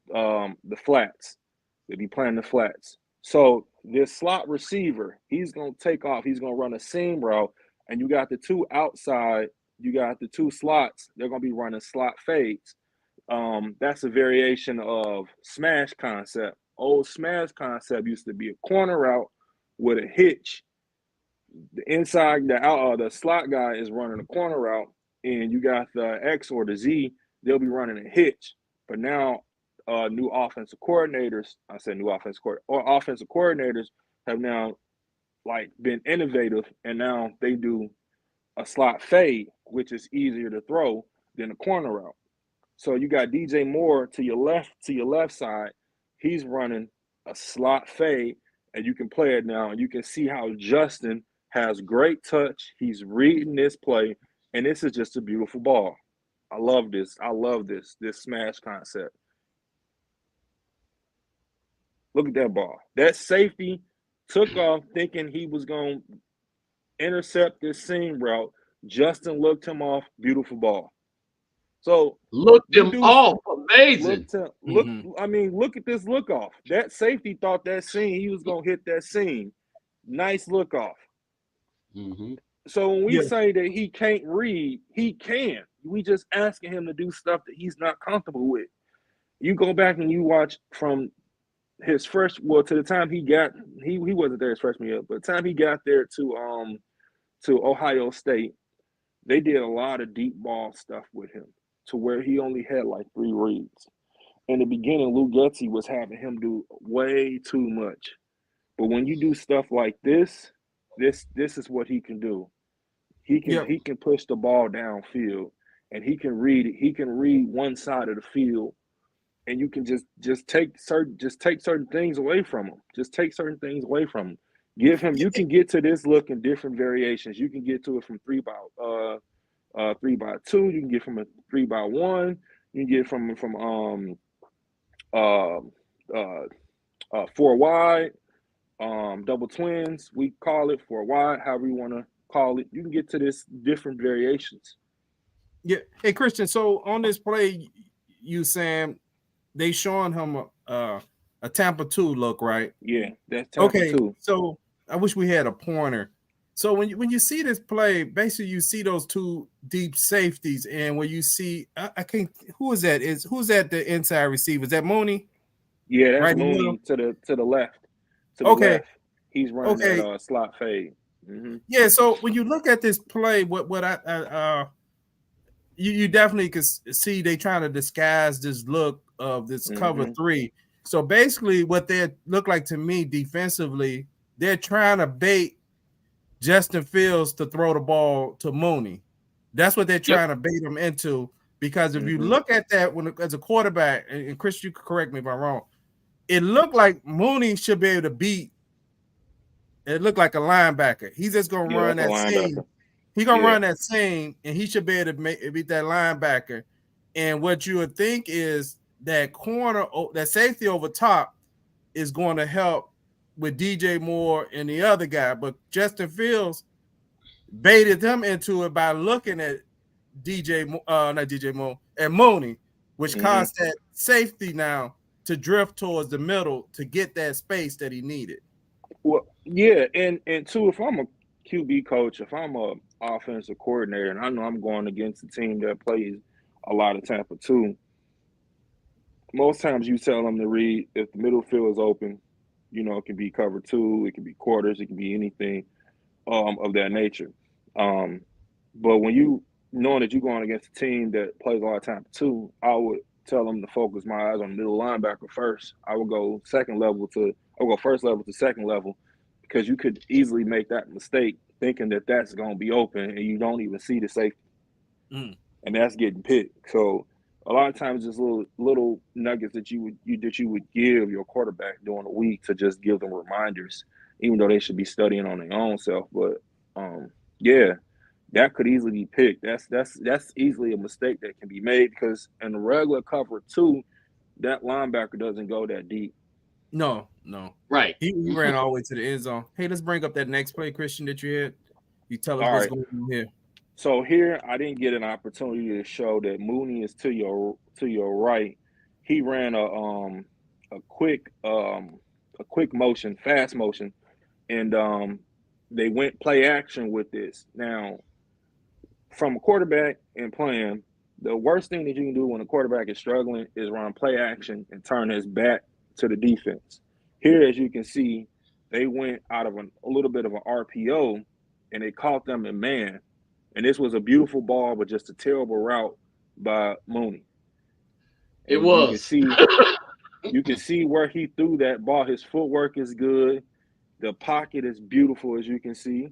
the flats. They'll be playing the flats. So this slot receiver, he's gonna take off. He's gonna run a seam route, and you got the 2 outside. You got the 2 slots. They're gonna be running slot fades. That's a variation of smash concept. Old smash concept used to be a corner route with a hitch. The inside, the slot guy is running a corner route, and you got the X or the Z. They'll be running a hitch. But now, new offensive coordinators, offensive coordinators have now like been innovative, and now they do a slot fade, which is easier to throw than a corner route. So you got DJ Moore to your left side. He's running a slot fade, and you can play it now. And you can see how Justin has great touch. He's reading this play, and this is just a beautiful ball. I love this. I love this smash concept. Look at that ball. That safety took off thinking he was going to intercept this seam route. Justin looked him off. Beautiful ball. So looked him off. Amazing. Look. I mean, look at this look off. That safety thought that seam, he was going to hit that seam. Nice look off. So when we say that he can't read, he can. We just asking him to do stuff that he's not comfortable with. You go back and you watch from his first, well, to the time he got, he wasn't there his freshman year, but the time he got there to Ohio State, they did a lot of deep ball stuff with him to where he only had like 3 reads. In the beginning, Lou Getsy was having him do way too much. But when you do stuff like this is what he can do. He can push the ball downfield, and he can read it. He can read one side of the field, and you can just take certain things away from him. Just take certain things away from him. Give him. You can get to this look in different variations. You can get to it from 3x2. You can get from a 3x1. You can get from 4 wide, double twins. We call it 4 wide, however you want to call it. You can get to this different variations. Yeah. Hey, Christian. So on this play, you saying they showing him a Tampa 2 look, right? Yeah, that's Tampa 2. So I wish we had a pointer. So when you see this play, basically you see those 2 deep safeties, and where you see I can't, who's that the inside receiver? Is that Mooney? Yeah, that's right, Mooney to the left. To the left. He's running that slot fade. Yeah, so when you look at this play, what you definitely could see they trying to disguise this look of this cover 3. So basically, what they look like to me defensively, they're trying to bait Justin Fields to throw the ball to Mooney. That's what they're trying to bait him into. Because if you look at that as a quarterback, and Chris, you can correct me if I'm wrong, it looked like Mooney should be able to beat. It looked like a linebacker. He's just gonna run that seam. He's gonna run that seam, and he should be able to beat that linebacker. And what you would think is that corner, that safety over top, is going to help with DJ Moore and the other guy. But Justin Fields baited them into it by looking at not DJ Moore, and Mooney, which caused that safety now to drift towards the middle to get that space that he needed. Well, yeah, and too, if I'm a QB coach, if I'm a offensive coordinator, and I know I'm going against a team that plays a lot of Tampa 2, most times you tell them to read if the middle field is open. You know, it can be cover 2, it can be quarters, it can be anything of that nature. But when you knowing that you're going against a team that plays a lot of Tampa 2, I would tell them to focus my eyes on the middle linebacker first. I would go first level to second level, because you could easily make that mistake thinking that that's going to be open and you don't even see the safety. And that's getting picked. So a lot of times just little nuggets that you would give your quarterback during the week to just give them reminders, even though they should be studying on their own self. But that could easily be picked. That's easily a mistake that can be made, because in the regular cover 2, that linebacker doesn't go that deep. No. Right. He ran all the way to the end zone. Hey, let's bring up that next play, Christian, that you had. You tell us what's going on here. So here, I didn't get an opportunity to show that Mooney is to your right. He ran a quick motion, fast motion, and they went play action with this. Now, from a quarterback and playing, the worst thing that you can do when a quarterback is struggling is run play action and turn his back to the defense. Here, as you can see, they went out of a little bit of an RPO, and they caught them in man. And this was a beautiful ball, but just a terrible route by Mooney. And it was. You can see where he threw that ball. His footwork is good. The pocket is beautiful, as you can see.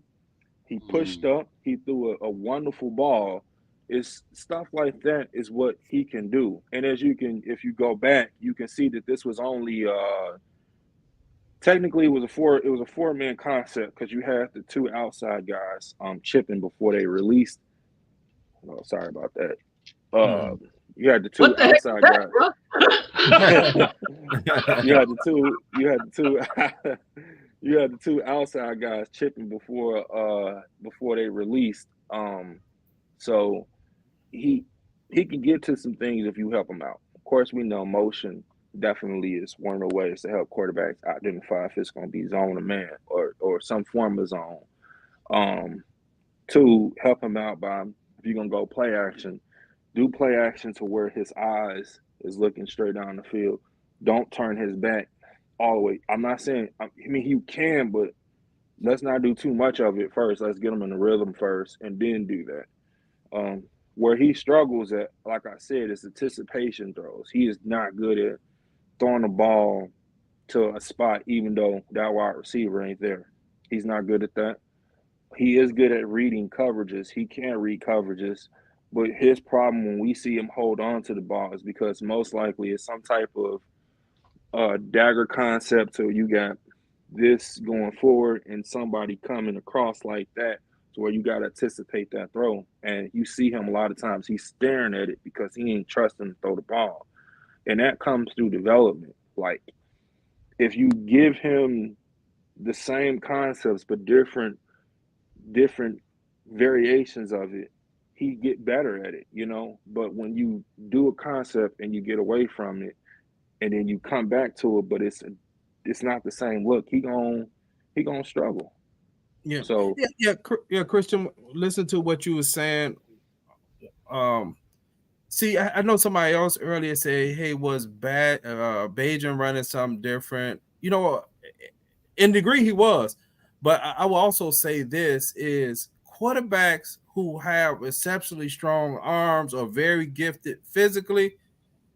He pushed up. He threw a wonderful ball. It's stuff like that is what he can do. And if you go back, you can see that this was only technically it was a 4-man concept, because you had the 2 outside guys chipping before they released. Oh, sorry about that. You had the two What the heck is outside that, guys. bro? You had the two. You had the two. You had the two outside guys chipping before they released. So he can get to some things if you help him out. Of course, we know motion definitely is one of the ways to help quarterbacks identify if it's going to be zone or man or some form of zone. To help him out by, if you're going to go play action, do play action to where his eyes is looking straight down the field. Don't turn his back all the way. I'm not saying, I mean, you can, but let's not do too much of it first. Let's get him in the rhythm first and then do that. Where he struggles at, like I said, is anticipation throws. He is not good at throwing the ball to a spot, even though that wide receiver ain't there. He's not good at that. He is good at reading coverages. He can read coverages, but his problem when we see him hold on to the ball is because most likely it's some type of dagger concept. So you got this going forward and somebody coming across like that, to where you got to anticipate that throw. And you see him a lot of times, he's staring at it because he ain't trusting to throw the ball. And that comes through development. Like, if you give him the same concepts but different variations of it, he get better at it, you know. But when you do a concept and you get away from it and then you come back to it, but it's not the same look, he gonna struggle. Yeah. So yeah, Christian, listen to what you were saying. See, I know somebody else earlier said, "Hey, was Bajan running something different?" You know, in degree he was, but I will also say this is quarterbacks who have exceptionally strong arms or very gifted physically,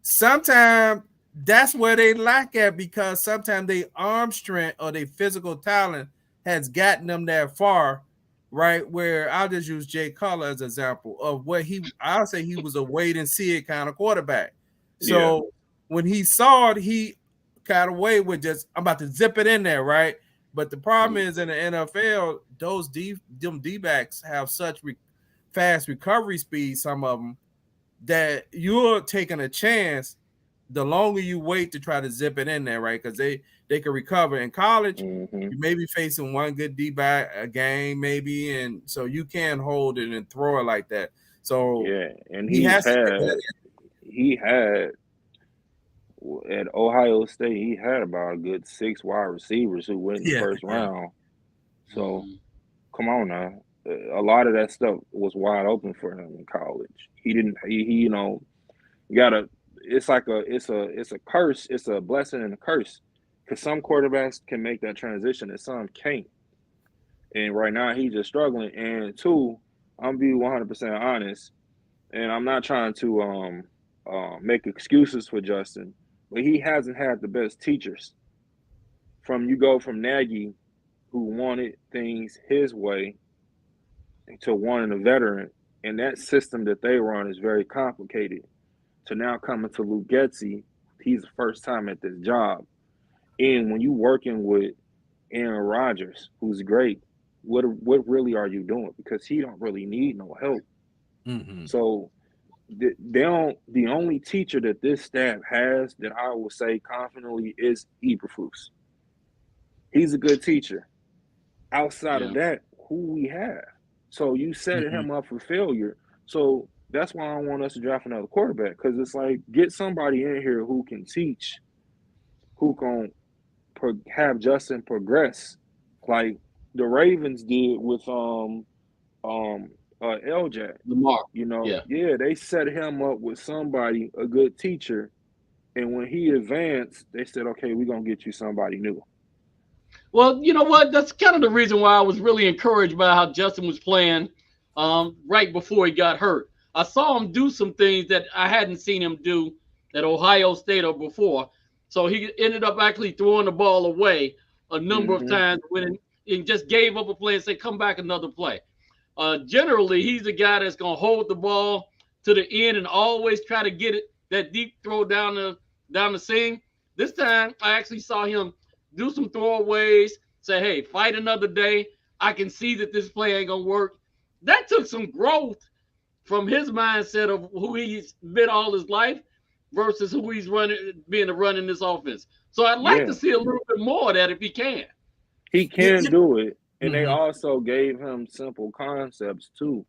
sometimes that's where they lack at, because sometimes their arm strength or their physical talent has gotten them that far, right? Where I'll just use Jay Cutler as an example of where I'll say he was a wait and see it kind of quarterback. So when he saw it, he kind of wait with just, I'm about to zip it in there, right? But the problem is in the NFL, those D-backs have such fast recovery speed, some of them, that you're taking a chance the longer you wait to try to zip it in there, right? Because they can recover. In college, you may be facing one good D-back a game, maybe, and so you can hold it and throw it like that. So and he had at Ohio State, he had about a good 6 wide receivers who went in the first round. So come on now. A lot of that stuff was wide open for him in college. He you know, you gotta, it's a curse, it's a blessing and a curse. Because some quarterbacks can make that transition and some can't. And right now he's just struggling. And two, I'm be 100% honest, and I'm not trying to make excuses for Justin, but he hasn't had the best teachers. You go from Nagy, who wanted things his way, to wanting a veteran, and that system that they run is very complicated. To now coming to Luke Getsy, he's the first time at this job. And when you working with Aaron Rodgers, who's great, what really are you doing? Because he don't really need no help. So the only teacher that this staff has that I will say confidently is Eberflus. He's a good teacher. Outside of that, who we have? So you setting him up for failure. So that's why I want us to draft another quarterback, because it's like, get somebody in here who can teach, who can have Justin progress, like the Ravens did with LJ Lamar. You know, they set him up with somebody, a good teacher, and when he advanced, they said, "Okay, we're gonna get you somebody new." Well, you know what? That's kind of the reason why I was really encouraged by how Justin was playing right before he got hurt. I saw him do some things that I hadn't seen him do at Ohio State or before. So he ended up actually throwing the ball away a number of times when he just gave up a play and said, "Come back another play." Generally, he's the guy that's going to hold the ball to the end and always try to get it, that deep throw down the seam. This time, I actually saw him do some throwaways, say, "Hey, fight another day. I can see that this play ain't going to work." That took some growth from his mindset of who he's been all his life versus who he's running this offense. So I'd like to Yeah, see a little bit more of that if he can. he Yeah, can yeah. do it. And they Mhm. also gave him simple concepts too.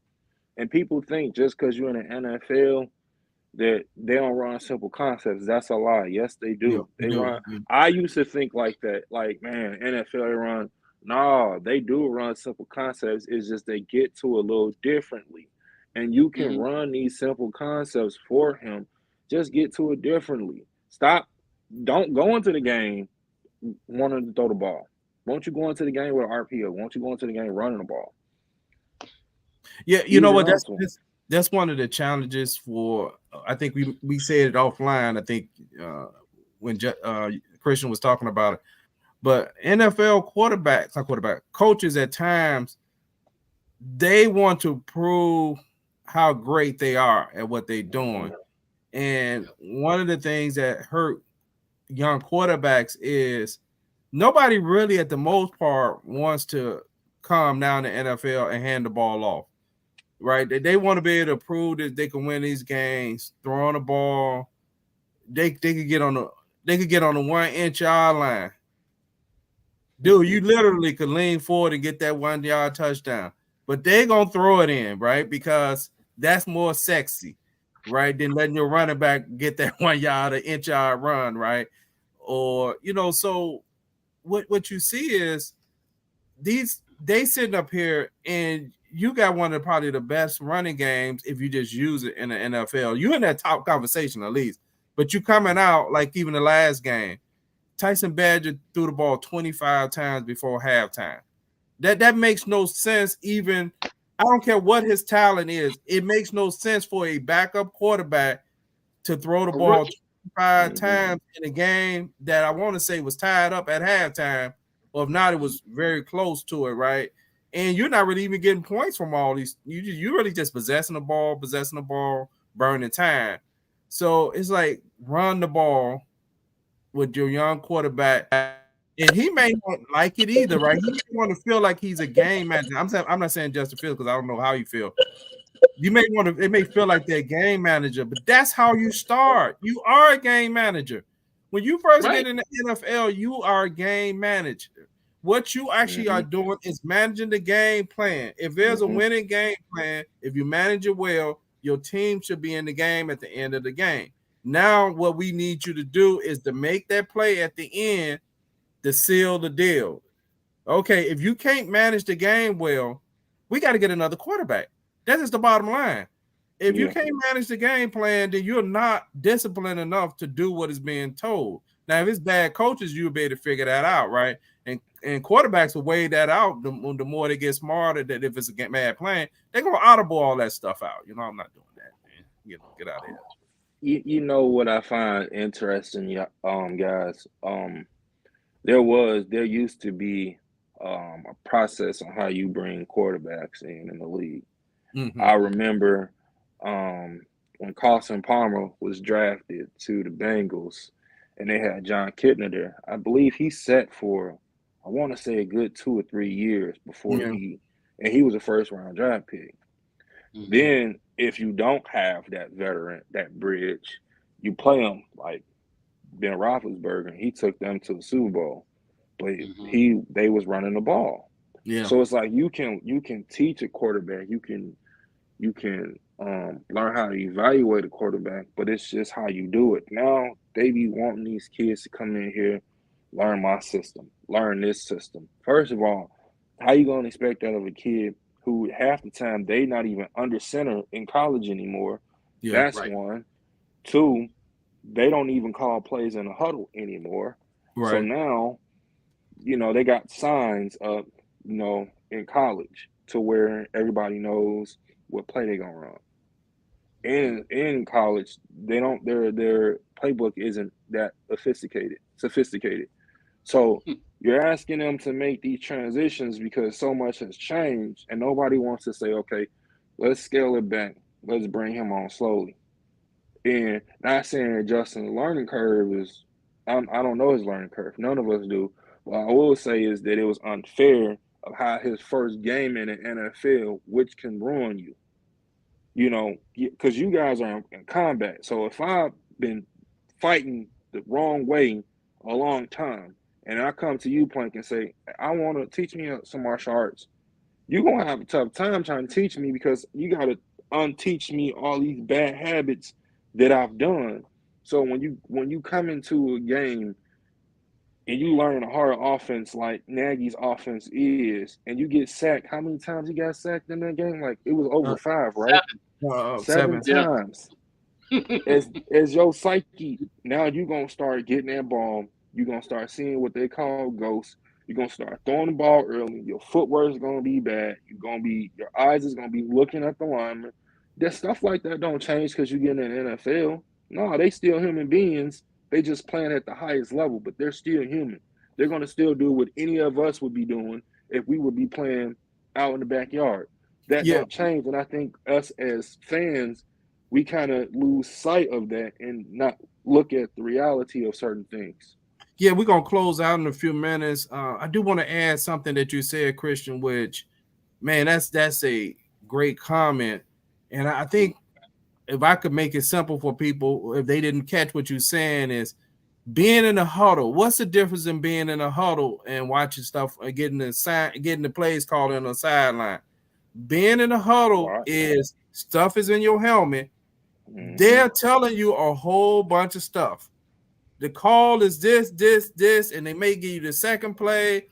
And people think just because you're in the NFL that they don't run simple concepts. That's a lie. Yes, they Yeah, do. you They do. run. I used to think like that. Like, man, NFL they run. No, they do run simple concepts. It's just they get to a little differently. And you can Mm-hmm. run these simple concepts for him. Just get to it differently. Stop. Don't go into the game wanting to throw the ball. Won't you go into the game with an RPO? Won't you go into the game running the ball? Yeah, you know Ease it what? on to him. That's one of the challenges for. I think we said it offline. I think when Christian was talking about it, but NFL quarterbacks, not quarterback coaches, at times they want to prove how great they are at what they're doing. And one of the things that hurt young quarterbacks is nobody really, at the most part, wants to come down to NFL and hand the ball off. Right? They want to be able to prove that they can win these games, throwing the ball. They could get on the 1 inch yard line. Dude, you literally could lean forward and get that 1 yard touchdown. But they're gonna throw it in, right? Because that's more sexy, right? Than letting your running back get that 1 yard or inch yard run, right? Or so what you see is they sitting up here and you got one of probably the best running games if you just use it in the NFL. You in that top conversation at least, but you coming out like even the last game. Tyson Badger threw the ball 25 times before halftime. That makes no sense. Even I don't care what his talent is. It makes no sense for a backup quarterback to throw the A ball rookie. 25 Mm-hmm. times in a game that I want to say was tied up at halftime, or if not, it was very close to it, right? And you're not really even getting points from all these. You really just possessing the ball, burning time. So it's like run the ball with your young quarterback, and he may not like it either, right? He may want to feel like he's a game manager. I'm not saying Justin Fields because I don't know how you feel. You may want to, it may feel like they're a game manager, but that's how you start. You are a game manager. When you first get Right. in the NFL, you are a game manager. What you actually Mm-hmm. are doing is managing the game plan. If there's a Mm-hmm. winning game plan, if you manage it well, your team should be in the game at the end of the game. Now, what we need you to do is to make that play at the end to seal the deal. Okay, if you can't manage the game well, we got to get another quarterback. That is the bottom line. If you Yeah. can't manage the game plan, then you're not disciplined enough to do what is being told. Now, if it's bad coaches, you'll be able to figure that out, right? And quarterbacks will weigh that out the more they get smarter. That if it's a bad plan, they're gonna audible all that stuff out. I'm not doing that, man. Get out of here. You know what I find interesting, yeah, guys. There used to be a process on how you bring quarterbacks in the league. Mm-hmm. I remember when Carson Palmer was drafted to the Bengals, and they had John Kitna there. I believe he sat for, I want to say, a good 2 or 3 years before Yeah. and he was a first round draft pick. Mm-hmm. Then, if you don't have that veteran, that bridge, you play him like Ben Roethlisberger. He took them to the Super Bowl, but Mm-hmm. they was running the ball. Yeah. So it's like you can teach a quarterback, you can learn how to evaluate a quarterback, but it's just how you do it. Now they be wanting these kids to come in here, learn my system, learn this system. First of all, how you gonna expect that of a kid who half the time they not even under center in college anymore? Yeah. That's Right. one. Two, they don't even call plays in a huddle anymore. So Right. now, they got signs up, in college to where everybody knows what play they're gonna run. In college, they don't their playbook isn't that sophisticated. So you're asking them to make these transitions because so much has changed, and nobody wants to say, okay, let's scale it back. Let's bring him on slowly. And not saying Justin's learning curve is, I don't know his learning curve. None of us do. What I will say is that it was unfair of how his first game in the NFL, which can ruin you. You know, because you guys are in combat. So if I've been fighting the wrong way a long time, and I come to you, Plank, and say, I want to teach me some martial arts, you're going to have a tough time trying to teach me because you got to unteach me all these bad habits that I've done. So when you come into a game and you learn a hard offense like Nagy's offense is, and you get sacked, how many times he got sacked in that game? Like it was over 5, right? 7 7. Yeah. times. As your psyche, now you're gonna start getting that ball. You're gonna start seeing what they call ghosts. You're gonna start throwing the ball early. Your footwork is gonna be bad. Your eyes is gonna be looking at the lineman. That stuff like that don't change because you get in the NFL. No, they still human beings. They just playing at the highest level, but they're still human. They're gonna still do what any of us would be doing if we would be playing out in the backyard. That Yeah. don't change, and I think us as fans, we kind of lose sight of that and not look at the reality of certain things. Yeah, we're gonna close out in a few minutes. I do want to add something that you said, Christian, which, man, that's a great comment. And I think if I could make it simple for people, if they didn't catch what you're saying, is being in a huddle. What's the difference in being in a huddle and watching stuff, getting the plays called on the sideline? Being in a huddle Right. is stuff is in your helmet. Mm-hmm. They're telling you a whole bunch of stuff. The call is this, and they may give you the second play,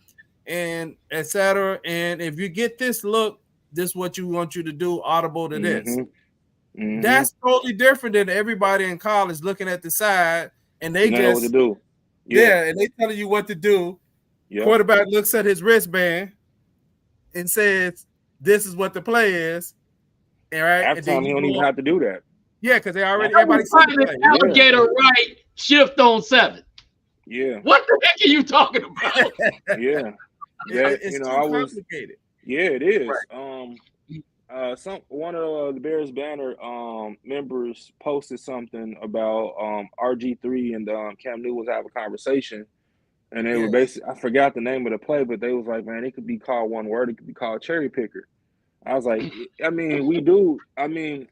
and etc. And if you get this look, this is what you want you to do, audible to this. Mm-hmm. Mm-hmm. That's totally different than everybody in college looking at the side, and they know what to just do. Yeah, and they telling you what to do. Yep. Quarterback looks at his wristband and says, "This is what the play is." All right, Half and time then he you don't even go, have to do that. yeah, because they already Everybody everybody said the play. alligator right shift on 7. Yeah. What the heck are you talking about? Yeah. It's too complicated. Yeah, it is. Right. One of the Bears banner members posted something about RG3 and Cam Newton was having a conversation, and they were basically, I forgot the name of the play, but they was like, man, it could be called one word, it could be called cherry picker. I was like, I mean,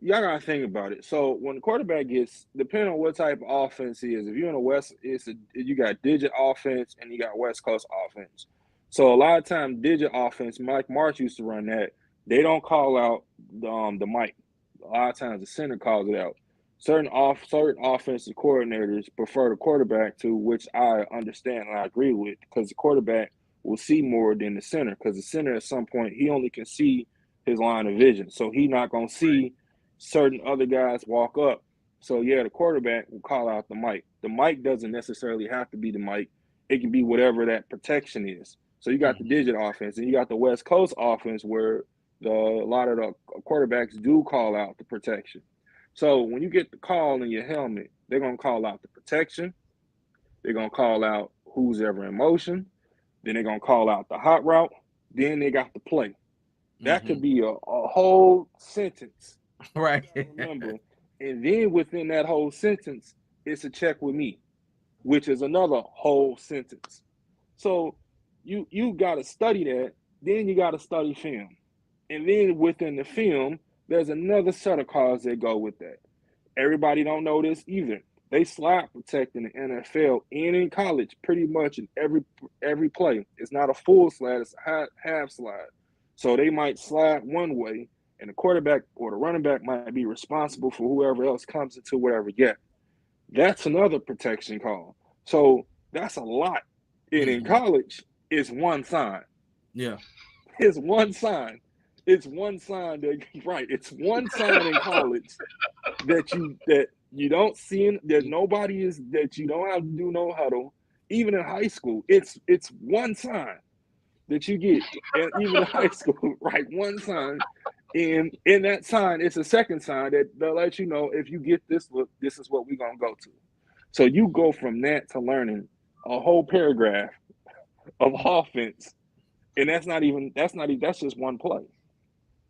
y'all gotta think about it. So when the quarterback gets, depending on what type of offense he is, if you're in the West, you got digit offense and you got West Coast offense. So a lot of times, digit offense, Mike March used to run that. They don't call out the mic. A lot of times, the center calls it out. Certain offensive coordinators prefer the quarterback to, which I understand and I agree with, because the quarterback will see more than the center, because the center at some point he only can see his line of vision, so he's not gonna see certain other guys walk up. So yeah, the quarterback will call out the mic. The mic doesn't necessarily have to be the mic. It can be whatever that protection is. So you got the digit offense, and you got the West Coast offense where a lot of the quarterbacks do call out the protection. So when you get the call in your helmet, they're gonna call out the protection. They're gonna call out who's ever in motion. Then they're gonna call out the hot route. Then they got the play. That could be a whole sentence. Right. Remember. And then within that whole sentence, it's a check with me, which is another whole sentence. So you gotta study that, then you gotta study film. And then within the film, there's another set of calls that go with that. Everybody don't know this either. They slide protect in the NFL and in college pretty much in every play. It's not a full slide, it's a half slide. So they might slide one way, and the quarterback or the running back might be responsible for whoever else comes into whatever gap. That's another protection call. So that's a lot. And in college, it's one sign. Yeah. It's one sign. It's one sign that right. It's one sign in college that you don't see, that nobody is, that you don't have to do no huddle. Even in high school, it's one sign that you get, and even in high school, right? One sign, and in that sign, it's a second sign that they'll let you know, if you get this look, this is what we're gonna go to. So you go from that to learning a whole paragraph of offense, and that's just one play.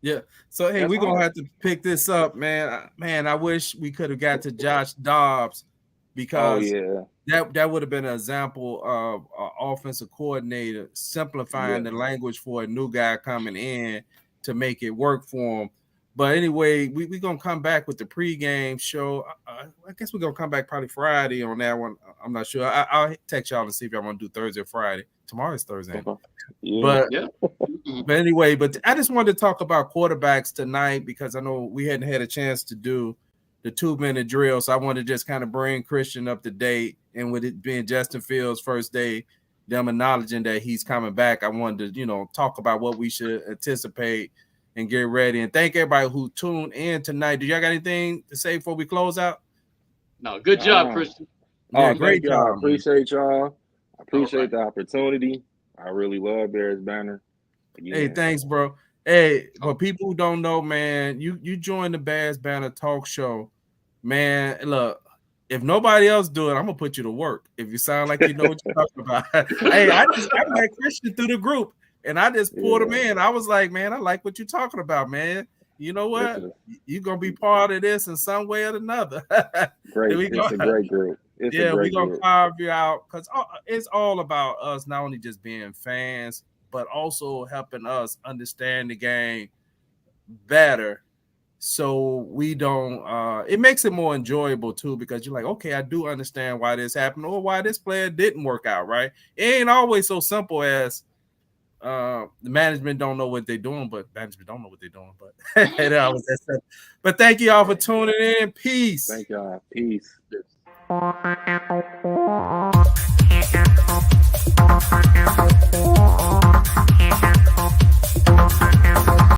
Yeah. So hey, we're gonna have to pick this up, man. Man, I wish we could have got to Josh Dobbs, because that would have been an example of an offensive coordinator simplifying the language for a new guy coming in to make it work for him. But anyway, we're going to come back with the pregame show. I guess we're going to come back probably Friday on that one. I'm not sure. I'll text y'all and see if y'all want to do Thursday or Friday. Tomorrow's Thursday. Yeah. But anyway, but I just wanted to talk about quarterbacks tonight because I know we hadn't had a chance to do the 2-minute drill. So I wanted to just kind of bring Christian up to date. And with it being Justin Fields' first day, them acknowledging that he's coming back, I wanted to, talk about what we should anticipate and get ready. And thank everybody who tuned in tonight. Do y'all got anything to say before we close out? No, good job, Christian. Yeah, great job. I appreciate y'all. I appreciate the opportunity. I really love Bears Banner. Yeah. Hey, thanks, bro. Hey, for people who don't know, man, you joined the Bears Banner talk show. Man, look, if nobody else do it, I'm gonna put you to work. If you sound like you know what you're talking about. Hey, I met Christian through the group. And I just pulled him in. I was like, man, I like what you're talking about, man. You know what? You're going to be part of this in some way or another. Great. It's a great group. We're going to carve you out because it's all about us not only just being fans, but also helping us understand the game better so we don't it makes it more enjoyable too because you're like, okay, I do understand why this happened or why this player didn't work out, right? It ain't always so simple as the management don't know what they're doing, but management don't know what they're doing. But thank you all for tuning in. Peace. Thank y'all. Peace.